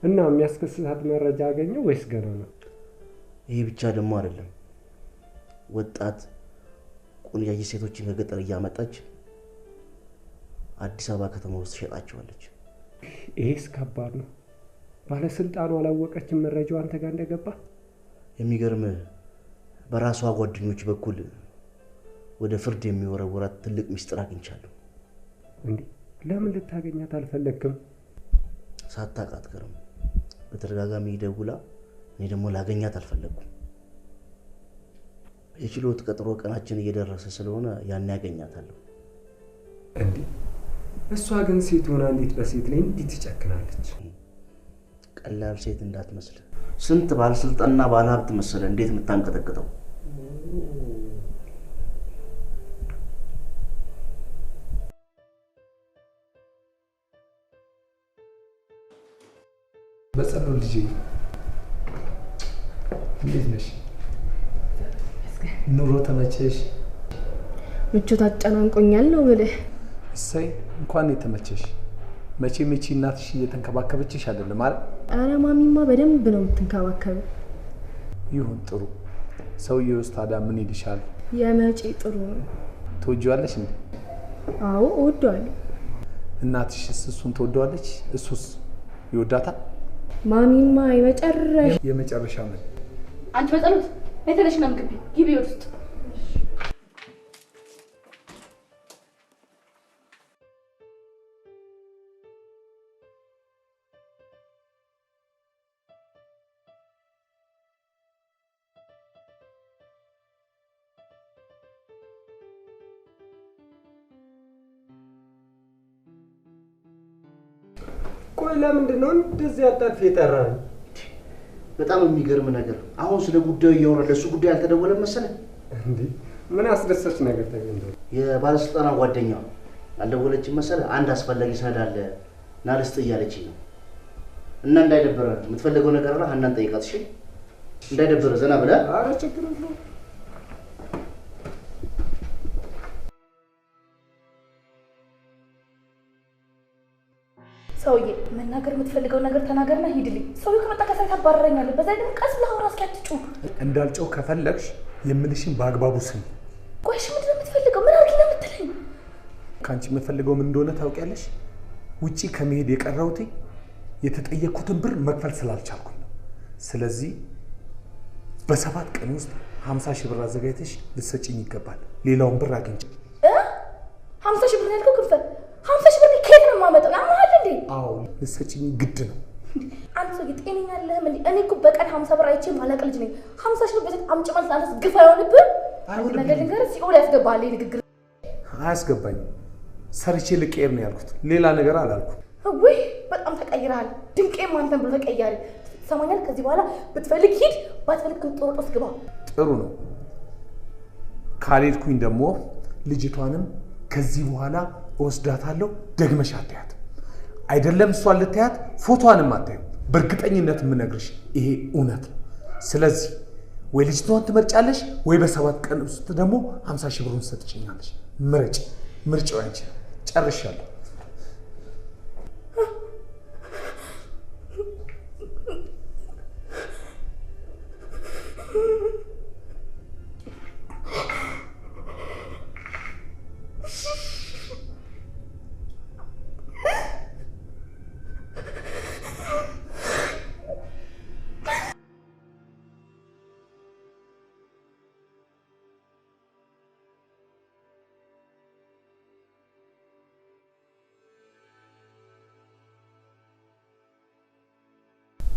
እና የሚያስከስሳት መረጃ አገኘው ወይስ ገና ነው? ይሄ ብቻ ደግሞ አይደለም። ወጣት ቆንጆ ሴቶችን ከገጠር እያመጣች አዲስ አበባ ከተማ ውስጥ ሸጣቸዋለች። ይሄስ ከባድ ነው። ባለስልጣኑ አላወቀችም መረጃው አንተ ጋር እንደገባ? የሚገርም በራሷ ጓደኞች በኩል ወደ ፍርድ የሚወረወራት ትልቅ ሚስጥር አግኝቻለሁ። እንዴ ለምን ልታገኛት አልፈለክም? ሳታቃጥከረም በተደጋጋሚ ደውላ እኔ ደግሞ ላገኛት አልፈለኩም። የችሎት ቀጠሮ ቀናችን እየደረሰ ስለሆነ ያን ያገኛታለሁ። እንዴ እሷ ግን ሴት ሆና እንዴት በሴት ላይ እንዴት ትጨክናለች? ቀላል ሴት እንዳትመስል። ስንት ባለስልጣንና ባለሀብት መሰለ እንዴት የምታንቀጠቅጠው። በጸሎት ልጄ እንዴት ነሽ? ኑሮ ተመቸሽ? ምቾት አጨናንቆኛል ነው ብለህ? እሰይ እንኳን የተመቸሽ። መቼም እቺ እናትሽ እየተንከባከበችሽ አይደለም አይደል? ኧረ ማሚማ በደንብ ነው የምትንከባከበው። ይሁን ጥሩ። ሰውዬውስ ታዲያ ምን ይልሻል? የመጪ ጥሩ ነው። ትወጂዋለሽ እንዴ? አዎ እወደዋለሁ። እናትሽስ እሱን ትወደዋለች? እሱስ ይወዳታል? ማሚማ የመጨረሻ ምን? አንቺ በጸሎት የተለሽ ነው ግቢ ውስጥ ቆይ ለምንድን ነው እንደዚህ አጣጥፊ የጠራኝ? በጣም የሚገርም ነገር። አሁን ስለ ጉዳዩ እያወራን ለሱ ጉዳይ አልተደወለም መሰለህ? እንዴ ምን አስደሰች ነገር ተገኝቶ? የባለስልጣና ጓደኛ አልደወለችም መሰለህ? አንድ አስፈላጊ ሰነድ አለ ና ልስጥ እያለችኝ ነው። እና እንዳይደብረ የምትፈልገው ነገር አለ ሀናን ጠይቃት። እሺ እንዳይደብረ ዘና ብለህ። ኧረ ችግር የለውም። ሰውዬ መናገር የምትፈልገው ነገር ተናገርና ሂድልኝ። ሰውዬው ከመጣ ከሳይት አባረረኛል። በዛ ደግሞ ቀስ ብለህ አውራ እስኪ አትጩህ። እንዳልጨው ከፈለግሽ የምልሽን በአግባቡ ስሚ። ቆይ እሺ ምንድን ነው የምትፈልገው? ምን አድርጊ ነው የምትለኝ? ከአንቺ የምፈልገው ምን እንደሆነ ታውቂያለሽ? ውጪ ከመሄድ የቀረሁት የተጠየቅኩትን ብር መክፈል ስላልቻልኩኝ ነው። ስለዚህ በ7 ቀን ውስጥ 50 ሺህ ብር አዘጋጅተሽ ልትሰጪኝ ይገባል። ሌላውን ብር አግኝቼ 50 ሺህ ብር ነው ያልከው? ክፈል 50 ሺህ ብር ከየት ነው የማመጣው? አማሃል እንዴ? አዎ ልትሰጪኝ ግድ ነው። አንተ ሰው ጤነኛ አይደለህም እንዴ? እኔ እኮ በቀን 50 ብር አይቼ ማለቅ ልጅ ነኝ። 50 ሺህ ብር በዚህ አምጪ ማለት አንተስ ግፍ አይሆንብህም? አንተ ነገር ልንገርህ ሲኦል ያስገባሃል ንግግር አያስገባኝም። ሰርቼ ልቀየር ነው ያልኩት፣ ሌላ ነገር አላልኩም። ወይ በጣም ተቀይረሃል። ድንቄም አንተን ብሎ ተቀያሪ። ትሰማኛል? ከዚህ በኋላ ብትፈልግ ሂድ፣ ባትፈልግ ግን ጦርጦስ ግባ። ጥሩ ነው። ካልሄድኩኝ ደግሞ ልጅቷንም ከዚህ በኋላ እወስዳታለሁ። ደግመሽ አታያት። አይደለም እሷን ልታያት፣ ፎቶዋንም አታዩ። በእርግጠኝነት የምነግርሽ ይሄ እውነት ነው። ስለዚህ ወይ ልጅቷን ትመርጫለሽ ወይ በ7 ቀን ውስጥ ደግሞ 50 ሺህ ብሩን ትሰጥችኛለሽ። ምርጫ ምርጫው ያንቺ ነው። ጨርሻለሁ።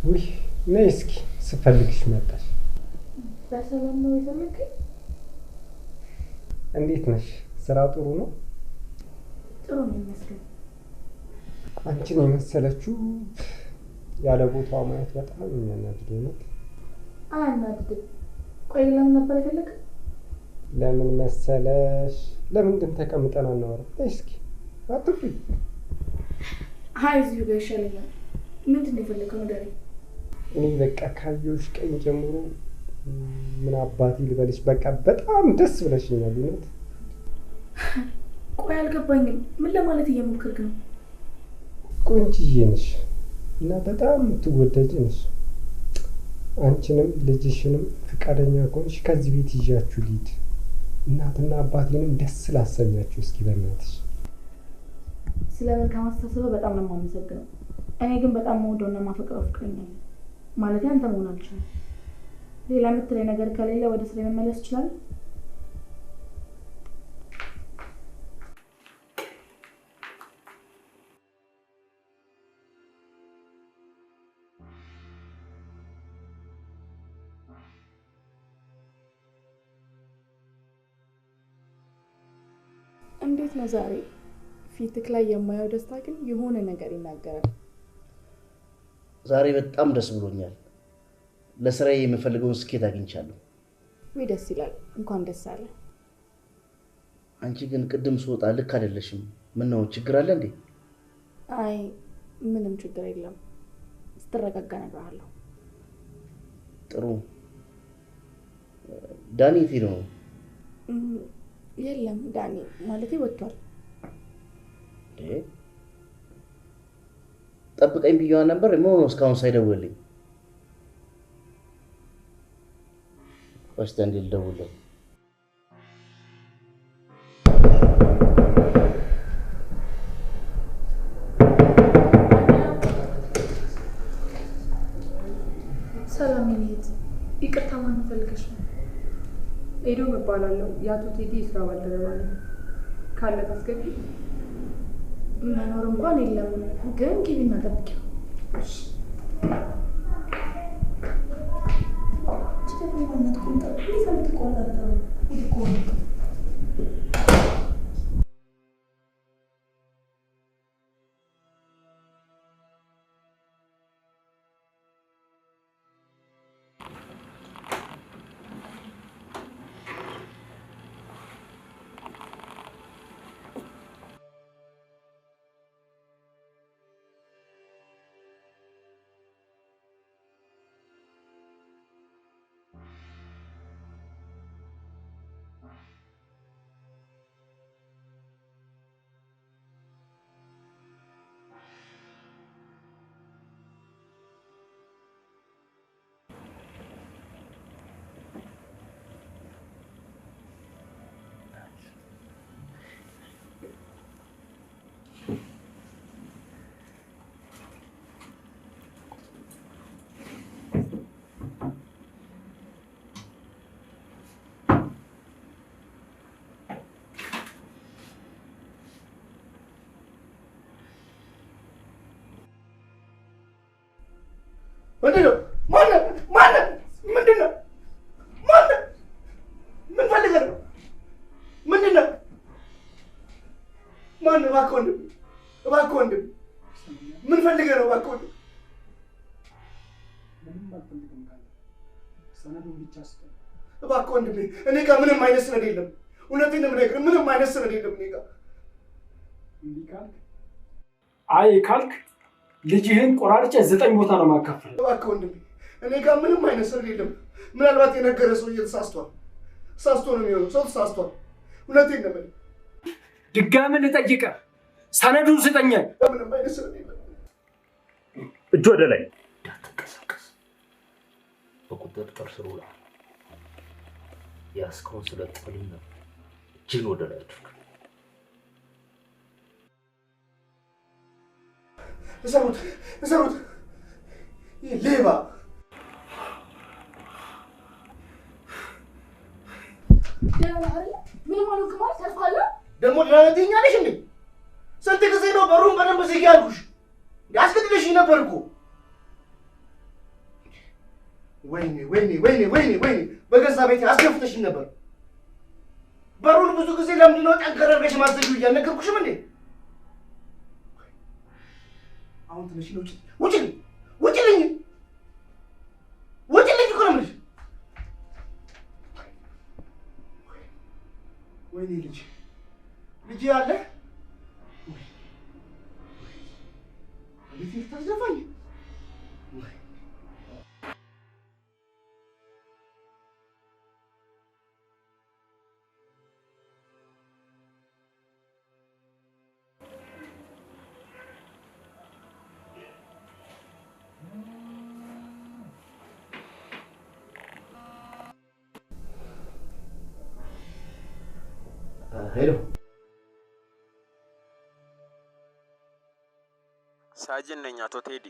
ውይ ነይ እስኪ ስፈልግሽ መጣሽ። በሰላም ነው የፈለከኝ? እንዴት ነሽ? ስራ ጥሩ ነው? ጥሩ ነው ይመስገን። አንቺን የመሰለችው ያለ ቦታዋ ማየት በጣም የሚያናድድ ነው። አያናድድም። ቆይ ለምን ነበር የፈለከኝ? ለምን መሰለሽ? ለምን ግን ተቀምጠን አናወራም? እስኪ አትጥሪ። አይ እዚሁ ጋር ይሻለኛል። ምንድን ነው የፈለከው ንገረኝ። እኔ በቃ ካየሁሽ ቀን ጀምሮ ምን አባቴ ልበልሽ፣ በቃ በጣም ደስ ብለሽኛል። እውነት ቆይ አልገባኝም። ምን ለማለት እየሞከርክ ነው? ቆንጅዬ ነሽ እና በጣም የምትወደጅ ነሽ። አንቺንም ልጅሽንም ፈቃደኛ ከሆንሽ ከዚህ ቤት ይዣችሁ ልሂድ። እናትና አባቴንም ደስ ላሰኛችሁ እስኪ በእናትሽ። ስለ መልካም አስተሳሰብህ በጣም ነው የማመሰግነው። እኔ ግን በጣም የምወደውና የማፈቅረው ፍቅረኛ ነኝ። ማለት አንተ መሆን አልችልም። ሌላ የምትለኝ ነገር ከሌለ ወደ ስራ መመለስ ይችላል? እንዴት ነው ዛሬ ፊትክ ላይ የማየው ደስታ ግን የሆነ ነገር ይናገራል። ዛሬ በጣም ደስ ብሎኛል። ለስራዬ የምፈልገውን ስኬት አግኝቻለሁ። ወይ ደስ ይላል። እንኳን ደስ አለ። አንቺ ግን ቅድም ስወጣ ልክ አይደለሽም። ምን ነው ችግር አለ እንዴ? አይ ምንም ችግር የለም። ስትረጋጋ እነግርሃለሁ። ጥሩ። ዳኒ የት ነው? የለም ዳኒ ማለቴ ወጥቷል። ጠብቀኝ ብዬዋ ነበር። ምን ሆኖ እስካሁን ሳይደውልልኝ? እስቲ አንዴ ልደውልለት። ሰላም ይኔት ይቅርታ ማን ፈልገሽ ነው? ኤዶ እባላለሁ። የአቶ ቴዲ ስራ ባልደረባ ነኝ። ካለ ታስገቢ። መኖር እንኳን የለም ግን ግቢና ጠብቂው። እሺ ምንድነው? ማነው? ምንድነው? ማነው? ምን ፈልገህ ነው? ምንድነው? ማን እባክህ ወንድም ምን ፈልገህ ነው እባክህ ወንድም? ምንም አልፈልግም ካለ ሰነዱን ብቻ ስጠኝ እባክህ ወንድሜ። እኔ ጋር ምንም አይነት ሰነድ የለም። እውነቴን ነው የምነግርህ፣ ምንም አይነት ሰነድ የለም እኔ ጋር። እንዲህ ካልክ አይ ካልክ ልጅህን ቆራርጬ 9 ቦታ ነው ማካፈል። እባክህ ወንድሜ እኔ ጋር ምንም አይነት ሰነድ የለም። ምናልባት የነገረ ሰውዬ ተሳስቶ ነው የሚሆነው። ሰው ተሳስቷል። እውነቴን ነው የምልህ። ድጋሚ ልጠይቅህ፣ ሰነዱን ስጠኝ። ምንም አይነት ሰነድ የለም። እጅ ወደ ላይ እንዳትንቀሳቀስ። በቁጥጥር ስር ውለሃል። ያዝከውን ስለጥልና እጅን ወደ ላይ አድርግ። እሰሩት ሌባ ምን ማለት ከማለት ተስፋለ ደግሞ ለነተኛ ነሽ እንዴ? ስንት ጊዜ ነው በሩን በደንብ ዝጊ ያልኩሽ? ያስከትልሽ ነበር እኮ። ወይኔ በገዛ ቤቴ አስገፍተሽኝ ነበር። በሩን ብዙ ጊዜ ለምንድን ነው ጠንከር አድርገሽ ማዘጊው እያልነገርኩሽም እንዴ? አሁን ትንሽ ነው ውጭልኝ እኮ ነው የምልሽ። ወይኔ ልጅ አለ እንዴት ታስደፋኝ? ሄሎ ሳጅን ነኝ አቶ ቴዲ።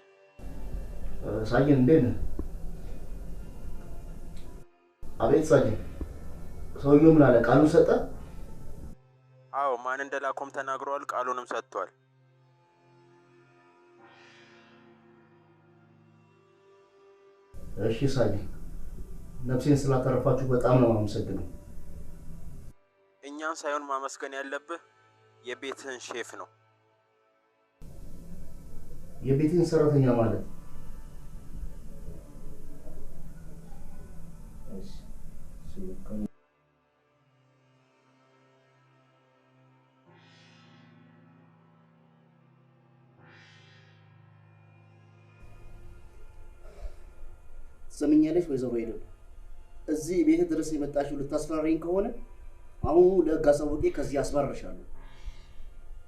ሳጅን እንዴት ነህ? አቤት ሳጅን። ሰውዬው ምን አለ? ቃሉን ሰጠ? አዎ ማን እንደላኮም ተናግሯል። ቃሉንም ሰጥቷል። እሺ ሳጅን፣ ነፍሴን ስላተረፋችሁ በጣም ነው የማመሰግነው። እኛን ሳይሆን ማመስገን ያለብህ የቤትህን ሼፍ ነው። የቤቴን ሰራተኛ ማለት ሰምኛለሽ ወይዘሮ ሄደው እዚህ ቤት ድረስ የመጣሽው ልታስፈራሪኝ ከሆነ አሁን ለህግ አሳውቄ ከዚህ አስባርሻለሁ።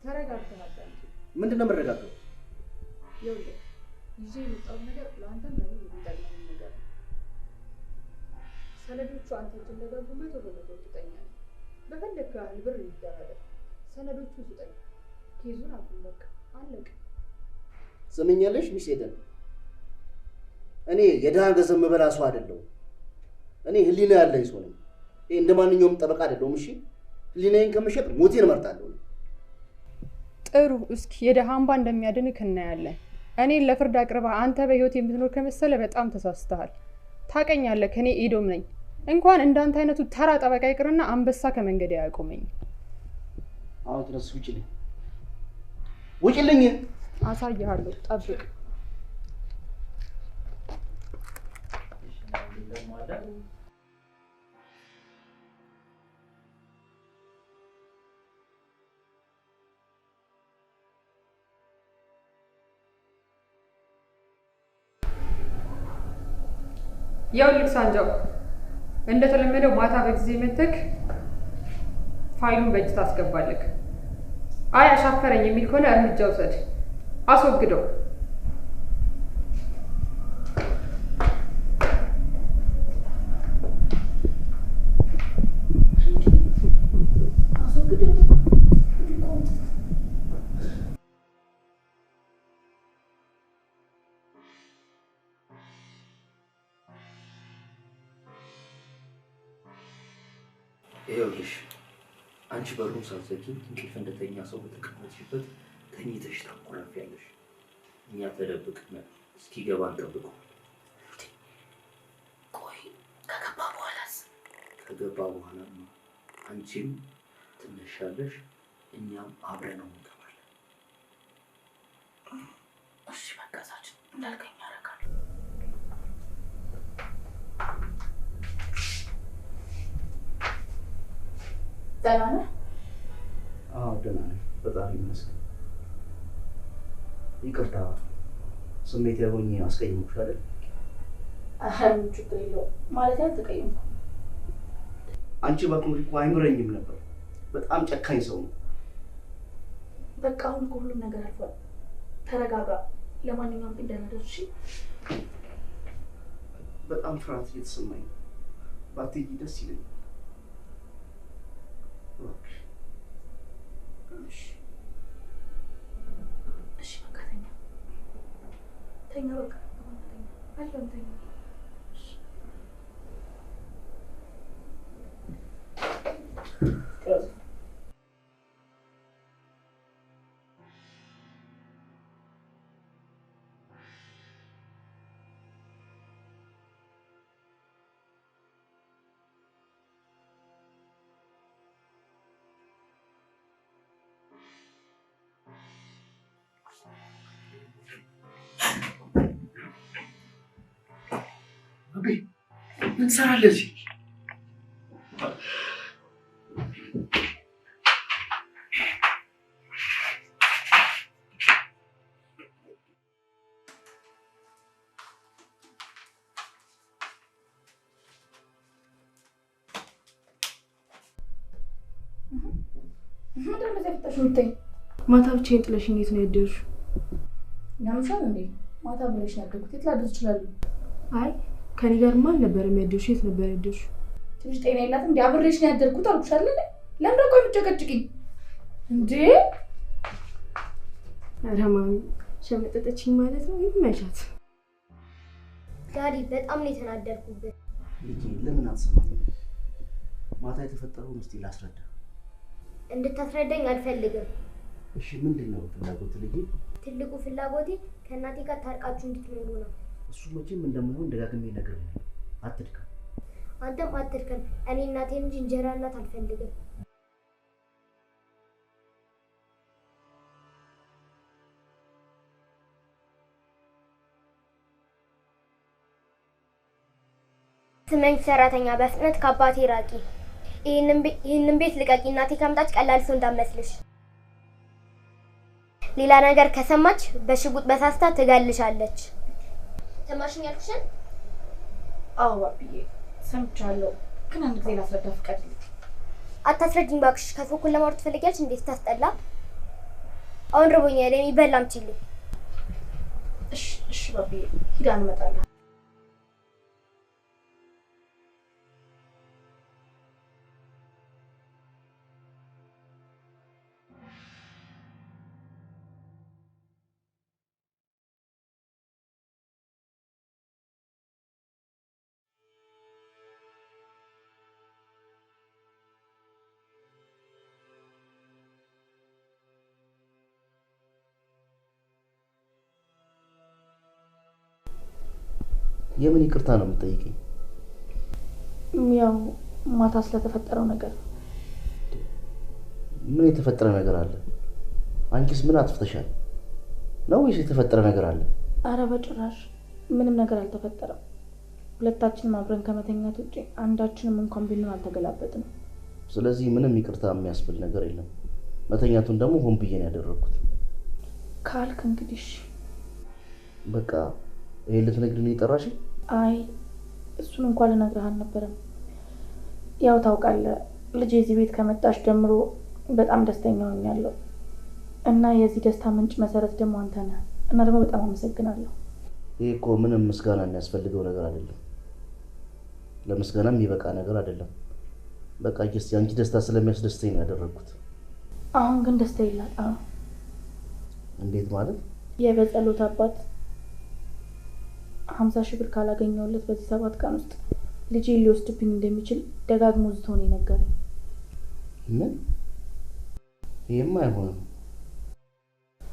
ተረጋግተሃል። ምንድነው መረጋጋው? ይኸውልህ ይዤ የመጣው ነገር ለአንተም ለኔ የሚጠቅመኝ ነገር ነው። ሰነዶቹ አንተ እጅ እንደገቡ 100% እርግጠኛ ነኝ። በፈለግከው ያህል ብር ይደረግ፣ ሰነዶቹ ስጠኝ። ኬዙን አቁም፣ አለቀ። ሰምኛለሽ ሚስ ሄደን እኔ የድሃ ገንዘብ መበላ ሰው አይደለሁም። እኔ ህሊና ያለኝ ሰው ነኝ። እንደ ማንኛውም ጠበቃ አይደለሁም። እሺ ህሊናዬን ከመሸጥ ሞቴን እመርጣለሁ። ጥሩ፣ እስኪ የድሃ አምባ እንደሚያድንህ እናያለን። እኔን ለፍርድ አቅርባ አንተ በህይወት የምትኖር ከመሰለ በጣም ተሳስተሃል። ታውቀኛለህ፣ ከኔ ኤዶም ነኝ። እንኳን እንዳንተ አይነቱ ተራ ጠበቃ ይቅርና አንበሳ ከመንገድ ያቆመኝ። አሁን ትነስ ውጭልኝ። አሳይሃለሁ፣ ጠብቅ። ይኸውልህ ሳንጃው፣ እንደተለመደው ማታ በጊዜ መተክ ፋይሉን በእጅ ታስገባለህ። አይ አሻፈረኝ የሚል ከሆነ እርምጃ ውሰድ፣ አስወግደው። ይኸውልሽ አንቺ በሩን ሳትዘጊ እንቅልፍ እንደተኛ ሰው በተቀመጥሽበት ተኝተሽ ታንኮራፊያለሽ። እኛ ተደብቀን እስኪገባ እንጠብቀው። ቆይ ከገባ በኋላስ? ከገባ በኋላ አንቺም ትነሻለሽ፣ እኛም አብረን ነው እንገባለን። እሺ በቃ ሳችን እንዳልከኝ አደርጋለሁ። ደህና ነህ? አዎ ደህና ነኝ፣ በጣም ይመስገን። ይቅርታ ስሜት ያሆኝ አስቀይሞሽ አይደል? ምንም ችግር የለውም ማለት አልተቀየምኩም። አንቺ ባትኖሪ እኮ አይምረኝም ነበር። በጣም ጨካኝ ሰው ነው። በቃ አሁን እኮ ሁሉም ነገር አልፏል። ተረጋጋ። ለማንኛውም ግን ደህና ደርሽ። በጣም ፍርሃት እየተሰማኝ ነው። ባትሄጂ ደስ ይለኛል። እሺ በቃ ተኛ ተኛ። በቃ አለም ተኛ። ምን ትሰራለህ እዚህ? ማታ ብቻዬን ጥለሽኝ የት ነው ያደርሽው? ያምሻል እንዴ? ማታ ብለሽ ያደርኩት የት ላድር እችላለሁ? አይ ከኔ ጋርማ አልነበረም ያደርሽው። የት ነበር ያደርሽው? ትንሽ ጤና የላትም እንዴ? አብሬሽ ነው ያደርኩት አልኩሽ አይደል? ለምን ደግሞ የምትጨቀጭቂኝ እንዴ? ኧረ ማሚ ሸመጠጠችኝ ማለት ነው። ይመቻት። ዳዲ በጣም ነው የተናደድኩበት። ልጄ ለምን አትሰማም? ማታ የተፈጠረውን እስቲ ላስረዳ። እንድታስረዳኝ አልፈልግም። እሺ ምንድን ነው ፍላጎት ልጄ? ትልቁ ፍላጎቴ ከእናቴ ጋር ታርቃችሁ እንድትኖሩ ነው። እሱ መቼም እንደማይሆን ደጋግሜ ነግሬሃለሁ። አትድከም። አንተም አትድከም። እኔ እናቴን እንጂ እንጀራ እናት አልፈልግም። ስመኝ ሰራተኛ፣ በፍጥነት ከአባቴ ራቂ። ይህንን ቤት ልቀቂ። እናቴ ከመጣች ቀላል ሰው እንዳትመስልሽ። ሌላ ነገር ከሰማች በሽጉጥ በሳስታ ትገልሻለች። ሰማሽኝ ያልኩሽን? አዎ አብዬ ሰምቻለሁ፣ ግን አንድ ጊዜ ላስረዳ ፍቀድልኝ። አታስረጅኝ እባክሽ። ከሰው እኩል ለማውራት ትፈልጊያለሽ? እንዴት ታስጠላ። አሁን ርቦኛል፣ የሚበላ አምጪልኝ። እሺ አብዬ ሂዳ እንመጣለን። የምን ይቅርታ ነው የምትጠይቀኝ? ያው ማታ ስለተፈጠረው ነገር። ምን የተፈጠረ ነገር አለ? አንቺስ ምን አጥፍተሻል ነው ወይስ የተፈጠረ ነገር አለ? አረ በጭራሽ ምንም ነገር አልተፈጠረም። ሁለታችንም አብረን ከመተኛት ውጪ አንዳችንም እንኳን ቢሆን አልተገላበጥንም። ስለዚህ ምንም ይቅርታ የሚያስብል ነገር የለም። መተኛቱን ደግሞ ሆን ብዬ ነው ያደረኩት ካልክ እንግዲህ በቃ ይሄን ልትነግሪኝ የጠራሽኝ? አይ እሱን እንኳን ልነግርህ አልነበረም። ያው ታውቃለህ ልጄ እዚህ ቤት ከመጣሽ ጀምሮ በጣም ደስተኛ ሆኛለሁ እና የዚህ ደስታ ምንጭ መሰረት ደግሞ አንተ ነህ እና ደግሞ በጣም አመሰግናለሁ። ይሄ እኮ ምንም ምስጋና የሚያስፈልገው ነገር አይደለም። ለምስጋናም የሚበቃ ነገር አይደለም። በቃ አንቺ ደስታ ስለሚያስደስተኝ ነው ያደረኩት። አሁን ግን ደስታ ይላል። እንዴት ማለት? የበጸሎት አባት 50,000 ብር ካላገኘሁለት በዚህ 7 ቀን ውስጥ ልጄ ሊወስድብኝ እንደሚችል ደጋግሞ ዝቶ ነው የነገረኝ። ምን? ይሄማ አይሆንም።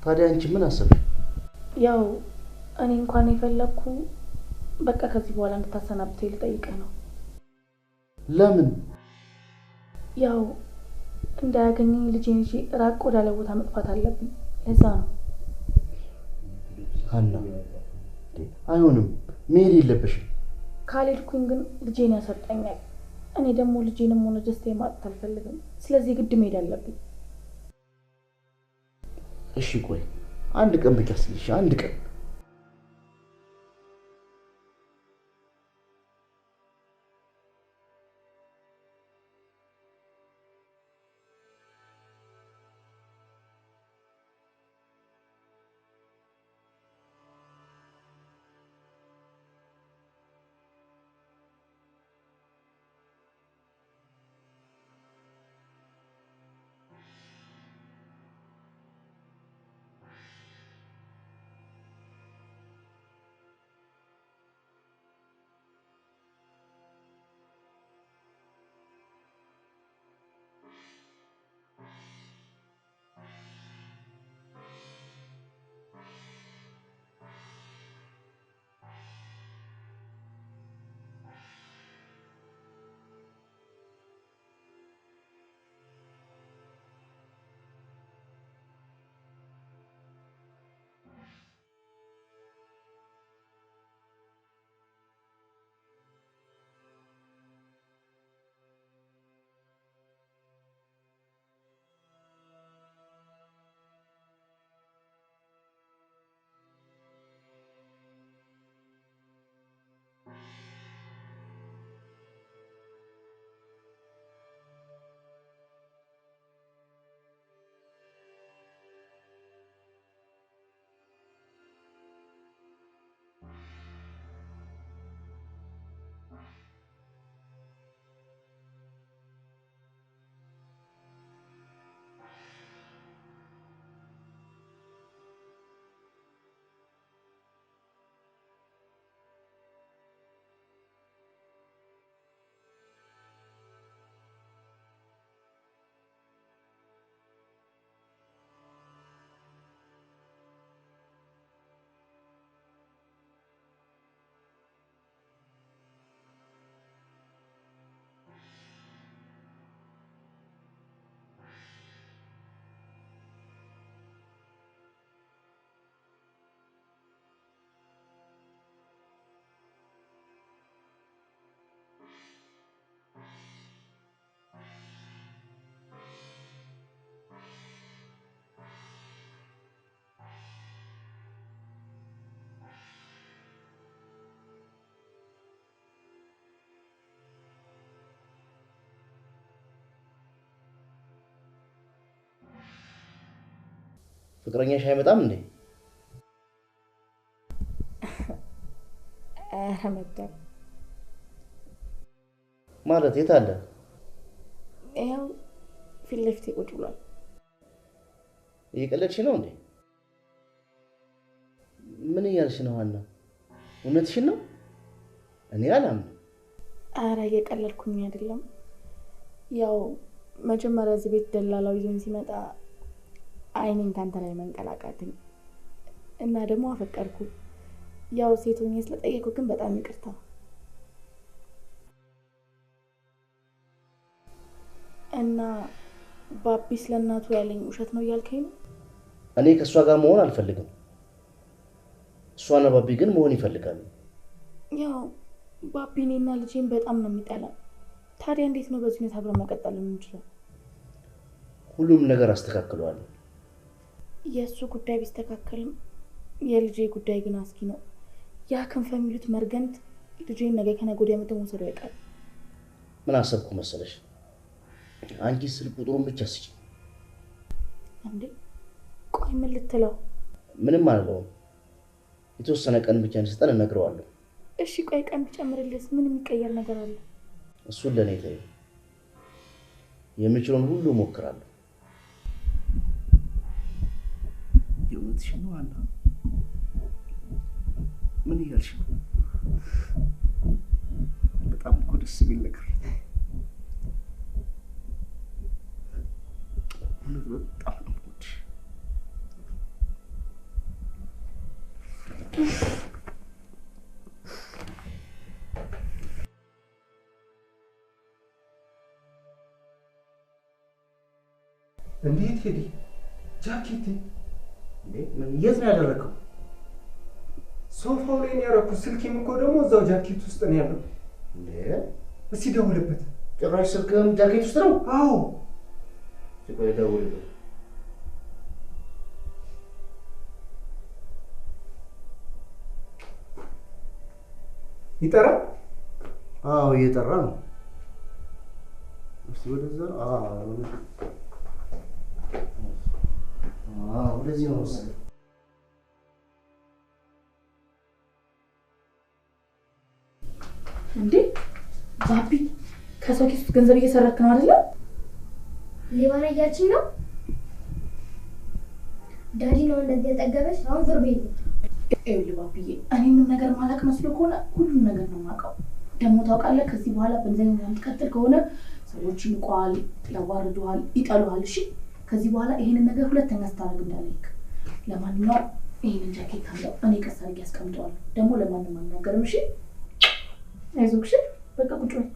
ታዲያ አንቺ ምን አሰብሽ? ያው እኔ እንኳን የፈለኩ በቃ ከዚህ በኋላ እንድታሰናብተኝ ልጠይቅህ ነው። ለምን? ያው እንዳያገኘኝ ልጄን ይዤ ራቅ ወዳለ ቦታ መጥፋት አለብኝ። ለዛ ነው። ሀና አይሆንም፣ መሄድ የለብሽም። ካልሄድኩኝ ግን ልጄን ያሳጣኛል። እኔ ደግሞ ልጄንም ሆነ ደስታዬን ማጣት አልፈልግም። ስለዚህ ግድ መሄድ አለብኝ። እሺ ቆይ አንድ ቀን ብቻ አስልሽ፣ አንድ ቀን ፍቅረኛሽ አይመጣም እንዴ? መጣ ማለት የት አለ? ያው ፊት ለፊቴ ቁጭ ብሏል። እየቀለድሽ ነው እንዴ? ምን እያልሽ ነው ሀና? እውነትሽን ነው? እኔ አላምንም። ኧረ እየቀለድኩኝ አይደለም። ያው መጀመሪያ እዚህ ቤት ደላላው ይዞኝ ሲመጣ አይኔን ካንተ ላይ መንቀላቃትኝ እና ደግሞ አፈቀርኩ። ያው ሴት ሆኜ ስለጠየቅኩ ግን በጣም ይቅርታ። እና ባቢ ስለእናቱ ያለኝ ውሸት ነው እያልከኝ ነው? እኔ ከእሷ ጋር መሆን አልፈልግም። እሷና ባቢ ግን መሆን ይፈልጋሉ። ያው ባቢ እኔና ልጄን በጣም ነው የሚጠላ። ታዲያ እንዴት ነው በዚህ ሁኔታ አብረን መቀጠል የምንችለው? ሁሉም ነገር አስተካክለዋለሁ። የእሱ ጉዳይ ቢስተካከልም የልጄ ጉዳይ ግን አስጊ ነው። ያ ክንፈ የሚሉት መርገንት ልጄን ነገ ከነገ ወዲያ መተው ወሰደው ያውቃል። ምን አሰብኩ መሰለሽ? አንቺ ስልክ ቁጥሩን ብቻ ስጪ። እንዴ ቆይ ምን ልትለው? ምንም አልለውም። የተወሰነ ቀን ብቻ እንድሰጠን እነግረዋለሁ። እሺ ቆይ ቀን ብጨምርልስ ምን የሚቀየር ነገር አለ? እሱን ለኔ ተይው። የምችለውን ሁሉ እሞክራለሁ። የእውነትሽን ነው ሀና? ምን እያልሽ ነው? በጣም እኮ ደስ የሚል ነገር። እውነት በጣም ነው የምወድሽ። እንዴት ሄዲ? ጃኬቴ የት ነው ያደረከው? ሶፋው ላይ ነው ያደረኩት። ስልኬም እኮ ደግሞ እዛው ጃኬት ውስጥ ነው ያለው። እስቲ ደውልበት። ጭራሽ ስልክም ጃኬት ውስጥ ነው? አዎ። ቆይ ደውልበት። ይጠራል? አዎ እየጠራ ነው። እስቲ ወደዛ ወደዚህ ነው መሰለኝ። እንዴ ባቢ ከሰው ኪስ ውስጥ ገንዘብ እየሰረክ ነው አይደለ? ሌባ ነኝ እያልሽኝ ነው? ዳዲ ነው እንደዚህ የጠገበሽ? አሁን ዞር በይ። ይኸውልህ ባቢዬ፣ እኔ ምንም ነገር ማላቅ መስሎ ከሆነ ሁሉም ነገር ነው የማውቀው። ደግሞ ታውቃለህ፣ ከዚህ በኋላ በእንደዚህ አይነት የምትቀጥል ከሆነ ሰዎች ይንቋል፣ ያዋርዱሃል፣ ይጠሉሃል። እሺ ከዚህ በኋላ ይሄንን ነገር ሁለተኛ ስታደርግ እንዳለይክ። ለማንኛውም ይሄንን ጃኬት ካለው እኔ ቀስ አድርጌ አስቀምጠዋለሁ። ደግሞ ለማንም አልናገርም። እሺ አይዞህ። እሺ በቃ ቁጭ በይ።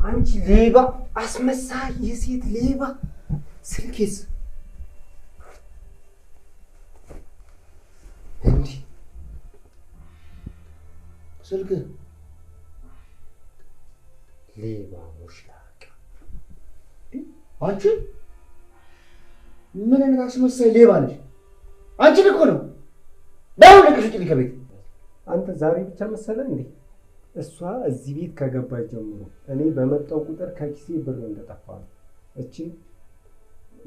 አንቺ ሌባ፣ አስመሳይ የሴት ሌባ! ስልኬስ እንዴ? ስልክ ሌባ ሙሽላቅ! አንቺ ምን አይነት አስመሳይ ሌባ ነሽ? አንቺን እኮ ነው ዳው ለቅሽልኝ ከቤት። አንተ ዛሬ ብቻ መሰለህ እንዴ? እሷ እዚህ ቤት ከገባች ጀምሮ እኔ በመጣው ቁጥር ከኪሴ ብር እንደጠፋ ነው። እቺን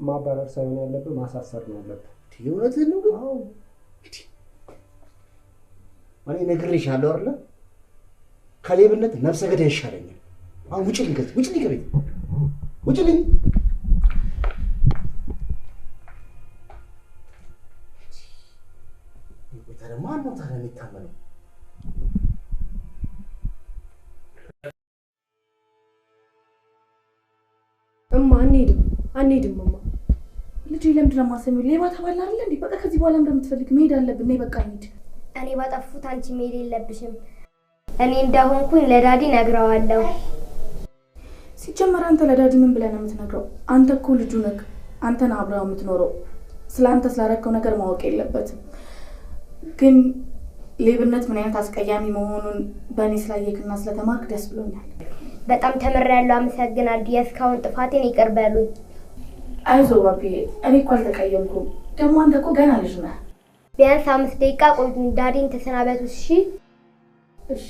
ማባረር ሳይሆን ያለብህ ማሳሰር ነው ያለብህ። እውነትህን ነው ግን? አዎ እኔ ነግሬሻለሁ አይደለ? ከሌብነት ነፍሰ ገዳይ ይሻለኛል። አሁን ውጭልኝ ከቤት፣ ውጭልኝ ከቤት፣ ውጭልኝ። ታዲያ ማን ነው ታዲያ የሚታመነው? እማ አንሄድም እማ። ልጄ ለምንድን ነው የማሰሚው? ሌባ ተባለ አይደል እንዴ? በቃ ከዚህ በኋላ እንደምትፈልግ መሄድ አለብን። ነይ በቃ እንሂድ። እኔ ባጠፉት አንቺ መሄድ የለብሽም። እኔ እንደሆንኩኝ ለዳዲ ነግረዋለሁ። ሲጀመር አንተ ለዳዲ ምን ብለህ ነው የምትነግረው? አንተ እኮ ልጁ ነህ። አንተ ነህ አብረኸው የምትኖረው። ስለአንተ ስላደረከው ነገር ማወቅ የለበትም። ግን ሌብነት ምን አይነት አስቀያሚ መሆኑን በእኔ ስላየክና ስለተማርክ ደስ ብሎኛል። በጣም ተምሬያለሁ። አመሰግናለሁ። የእስካሁን ጥፋቴን ይቅር በሉኝ። አይዞህ ባቢዬ፣ እኔ እኮ አልተቀየምኩም። ደግሞ አንተ እኮ ገና ልጅ ነህ። ቢያንስ 5 ደቂቃ ቆዩኝ። ዳዲን ተሰናበቱ። እሺ እሺ።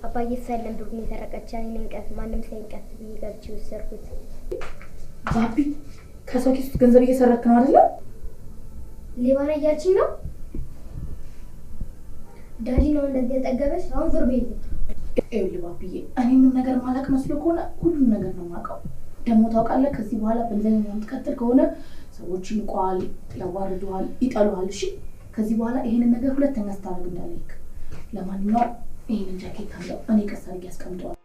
አባዬ ሰለም ብሩን የሰረቀቻን እንቀስ ማንም ሳይንቀስ ብዬ ገብቼ ወሰድኩት። ባቢ ከሰው ኪስ ውስጥ ገንዘብ እየሰረክ ነው አይደለ? ሌባ ነኝ እያልሽኝ ነው? ዳዲ ነው እንደዚህ የጠገበሽ? አሁን ዞር በይ። ይኸውልህ ባቢዬ፣ እኔ ምንም ነገር ማላቅ መስሎ ከሆነ ሁሉም ነገር ነው የማውቀው። ደግሞ ታውቃለህ፣ ከዚህ በኋላ በእንደዚህ አይነት የምትቀጥል ከሆነ ሰዎች ይንቋል፣ ያዋርዱሃል፣ ይጠሉሃል። እሺ ከዚህ በኋላ ይሄንን ነገር ሁለተኛ ስታደርግ እንዳለይክ። ለማንኛውም ይሄንን ጃኬት ካለው እኔ ቀስ አድርጌ አስቀምጠዋለሁ።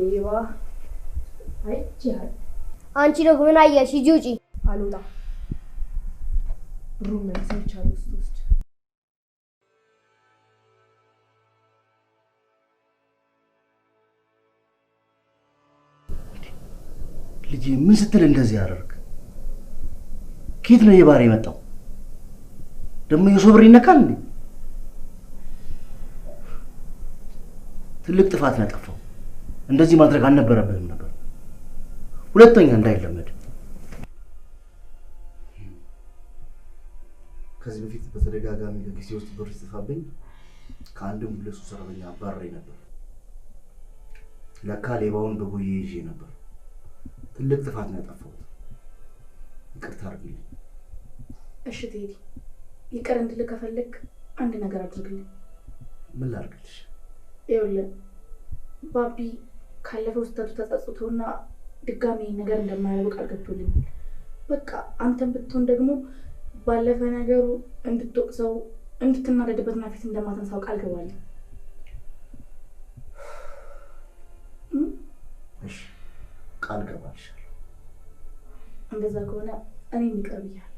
ሌባ አይቻል። አንቺ ደግሞ ምን አየሽ? ሂጂ ውጪ። አልወጣም። ብሩን መልሰህ ይቻላል ውስጥ ልጄ ምን ስትል እንደዚህ ያደርግ? ከየት ነው የባህር የመጣው? ደግሞ የሰው ብር ይነካል እንዴ? ትልቅ ጥፋት ነው ያጠፋው። እንደዚህ ማድረግ አልነበረብህም ነበር። ሁለተኛ እንዳይለመድ። ከዚህ በፊት በተደጋጋሚ ከጊዜ ውስጥ ብር ሲጠፋብኝ ከአንድም ሁለት ሶስት ሰራተኛ አባረሬ ነበር። ለካ ሌባውን በጉዬ ይዤ ነበር። ትልቅ ጥፋት ነው ያጠፋሁት። ይቅርታ አድርግልኝ። እሺ ቴዲ፣ ይቅር እንድልህ ከፈለግ አንድ ነገር አድርግልኝ። ምን ላድርግልሽ? ይኸውልህ ባቢ ካለፈው ስህተቱ ተጸጽቶና ድጋሚ ነገር እንደማያደርግ ቃል ገብቶልኛል። በቃ አንተም ብትሆን ደግሞ ባለፈ ነገሩ እንድትወቅሰው እንድትናደድበትና ፊት እንደማታንሳው ቃል ገባለሁ። እሺ ቃል ገባልሻለሁ። እንደዛ ከሆነ እኔ ይቀርብኛል።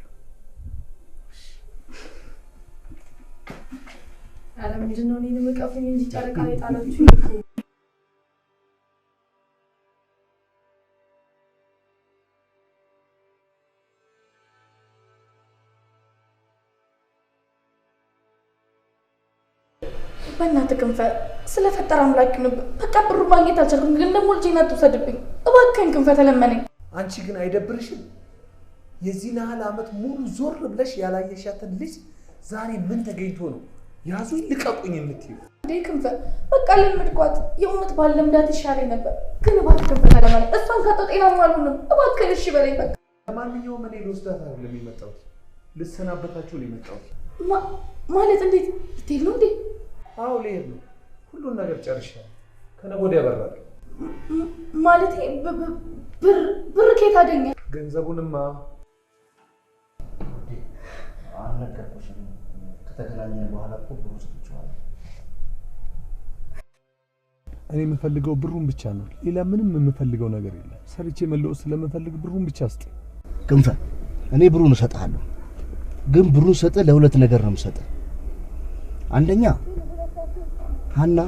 አረ ምንድነው እኔን መቀፉኝ እንጂ ጨረቃ ላይ ጣላችሁ እኮ። በእናትህ ክንፈ ስለፈጠረ አምላክ ነው። በቃ ብሩ ማግኘት አልቻልኩም፣ ግን ደግሞ ልጄን አትውሰድብኝ እባክህን ክንፈ ተለመነኝ። አንቺ ግን አይደብርሽም? የዚህን ያህል ዓመት ሙሉ ዞር ብለሽ ያላየሻትን ልጅ ዛሬ ምን ተገኝቶ ነው ያዙኝ ልቀቁኝ የምትይው? እንዴ ክንፈ በቃ ልምድኳት። የእውነት ባለምዳት ይሻለኝ ነበር፣ ግን እባክህ ክንፈ ተለመነኝ። እሷን ካጣሁ ጤናማ አልሆንም። እባክህን እሺ በለኝ በቃ። ለማንኛውም እኔ ልወስዳት አይደለም የመጣሁት፣ ልሰናበታችሁ ነው የመጣሁት። ማለት እንዴት ልትሄድ ነው እንዴ? አዎ ልሄድ ነው። ሁሉን ነገር ጨርሻለሁ። ከነገ ወዲያ እበራለሁ። ማለቴ ብር ከየት አገኘ? ገንዘቡንማ አልነገርኩሽም? ከተገናኘን በኋላ እኮ ብሩ ሰጥቼዋለሁ። እኔ የምፈልገው ብሩን ብቻ ነው። ሌላ ምንም የምፈልገው ነገር የለም። ሰርቼ መለወጥ ስለምፈልግ ብሩን ብቻ ስጠኝ። ክንፈ እኔ ብሩን እሰጥሃለሁ፣ ግን ብሩን ሰጥህ ለሁለት ነገር ነው የምሰጥህ። አንደኛ ሀና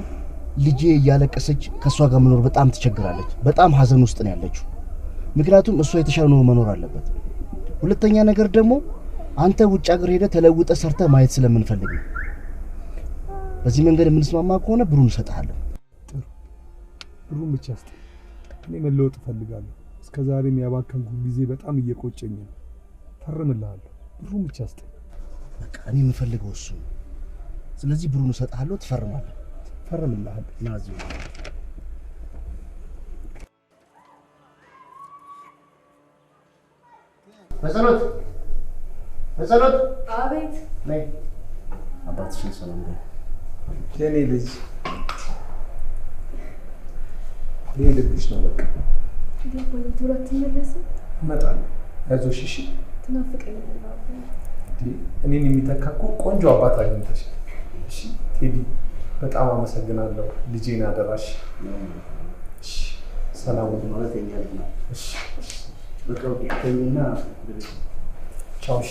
ልጄ እያለቀሰች ከእሷ ጋር መኖር በጣም ትቸግራለች። በጣም ሀዘን ውስጥ ነው ያለችው። ምክንያቱም እሷ የተሻለ ኑሮ መኖር አለበት። ሁለተኛ ነገር ደግሞ አንተ ውጭ ሀገር ሄደህ ተለውጠህ ሰርተህ ማየት ስለምንፈልግ ነው። በዚህ መንገድ የምንስማማ ከሆነ ብሩን እሰጥሃለሁ። ጥሩ፣ ብሩን ብቻ ስጠኝ። እኔ መለወጥ እፈልጋለሁ። እስከዛሬም ያባከንኩ ጊዜ በጣም እየቆጨኝ ነው። ፈርምልሃለሁ። ብሩን ብቻ ስጠኝ። በቃ እኔ የምፈልገው እሱ ነው። ስለዚህ ብሩን እሰጥሃለሁ፣ ትፈርማለህ። ፈርምልሃለሁ። ና እዚህ በጸሎት በጸሎት። አቤት። ነይ አባትሽን ሰላም በይ። የኔ ልጅ ልሄድብሽ ነው በቃ። ዱረት ትመለስ? እመጣለሁ። አይዞሽ እሺ። ትናፍቀኛለህ። እኔን የሚተካ እኮ ቆንጆ አባት አግኝተሽ። እሺ ቴዲ በጣም አመሰግናለሁ። ልጄን አደራሽ። እሺ ሰላም ማለት የኛል ነው። እሺ በቃ ወጥተኝና ቻው። እሺ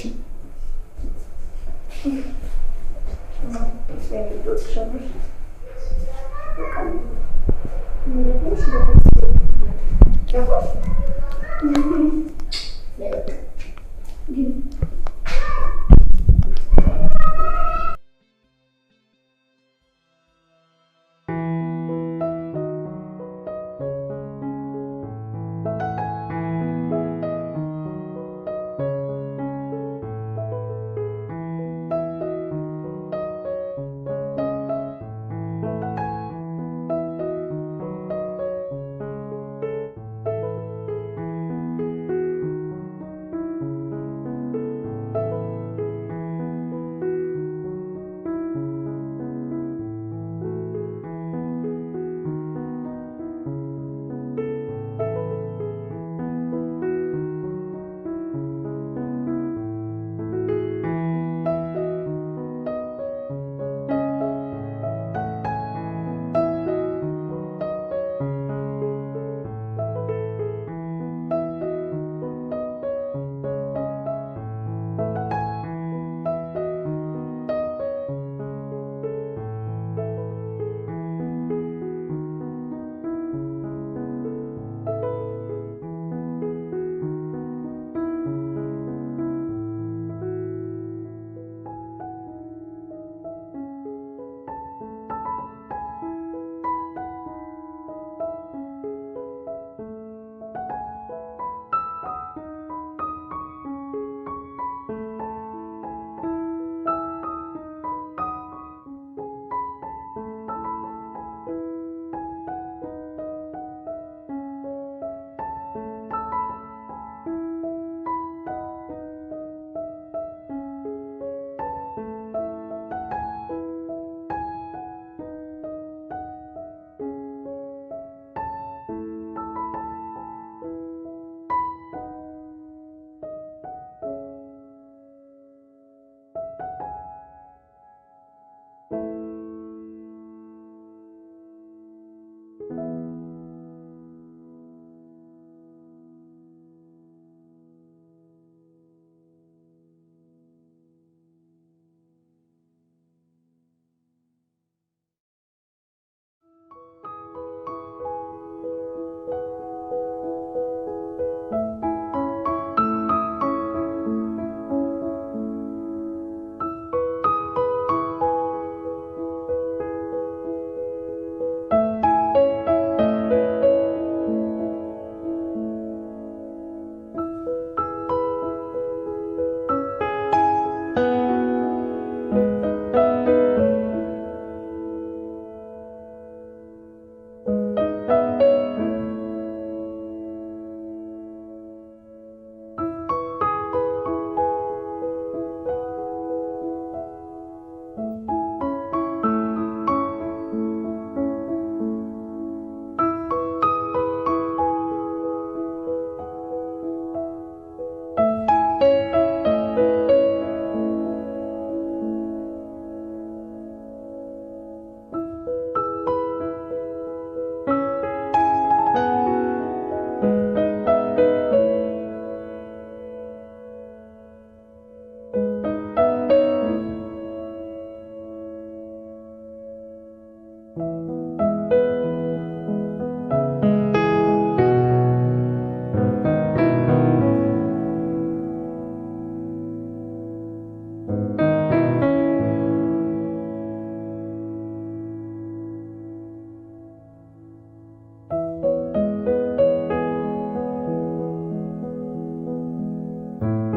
ነው።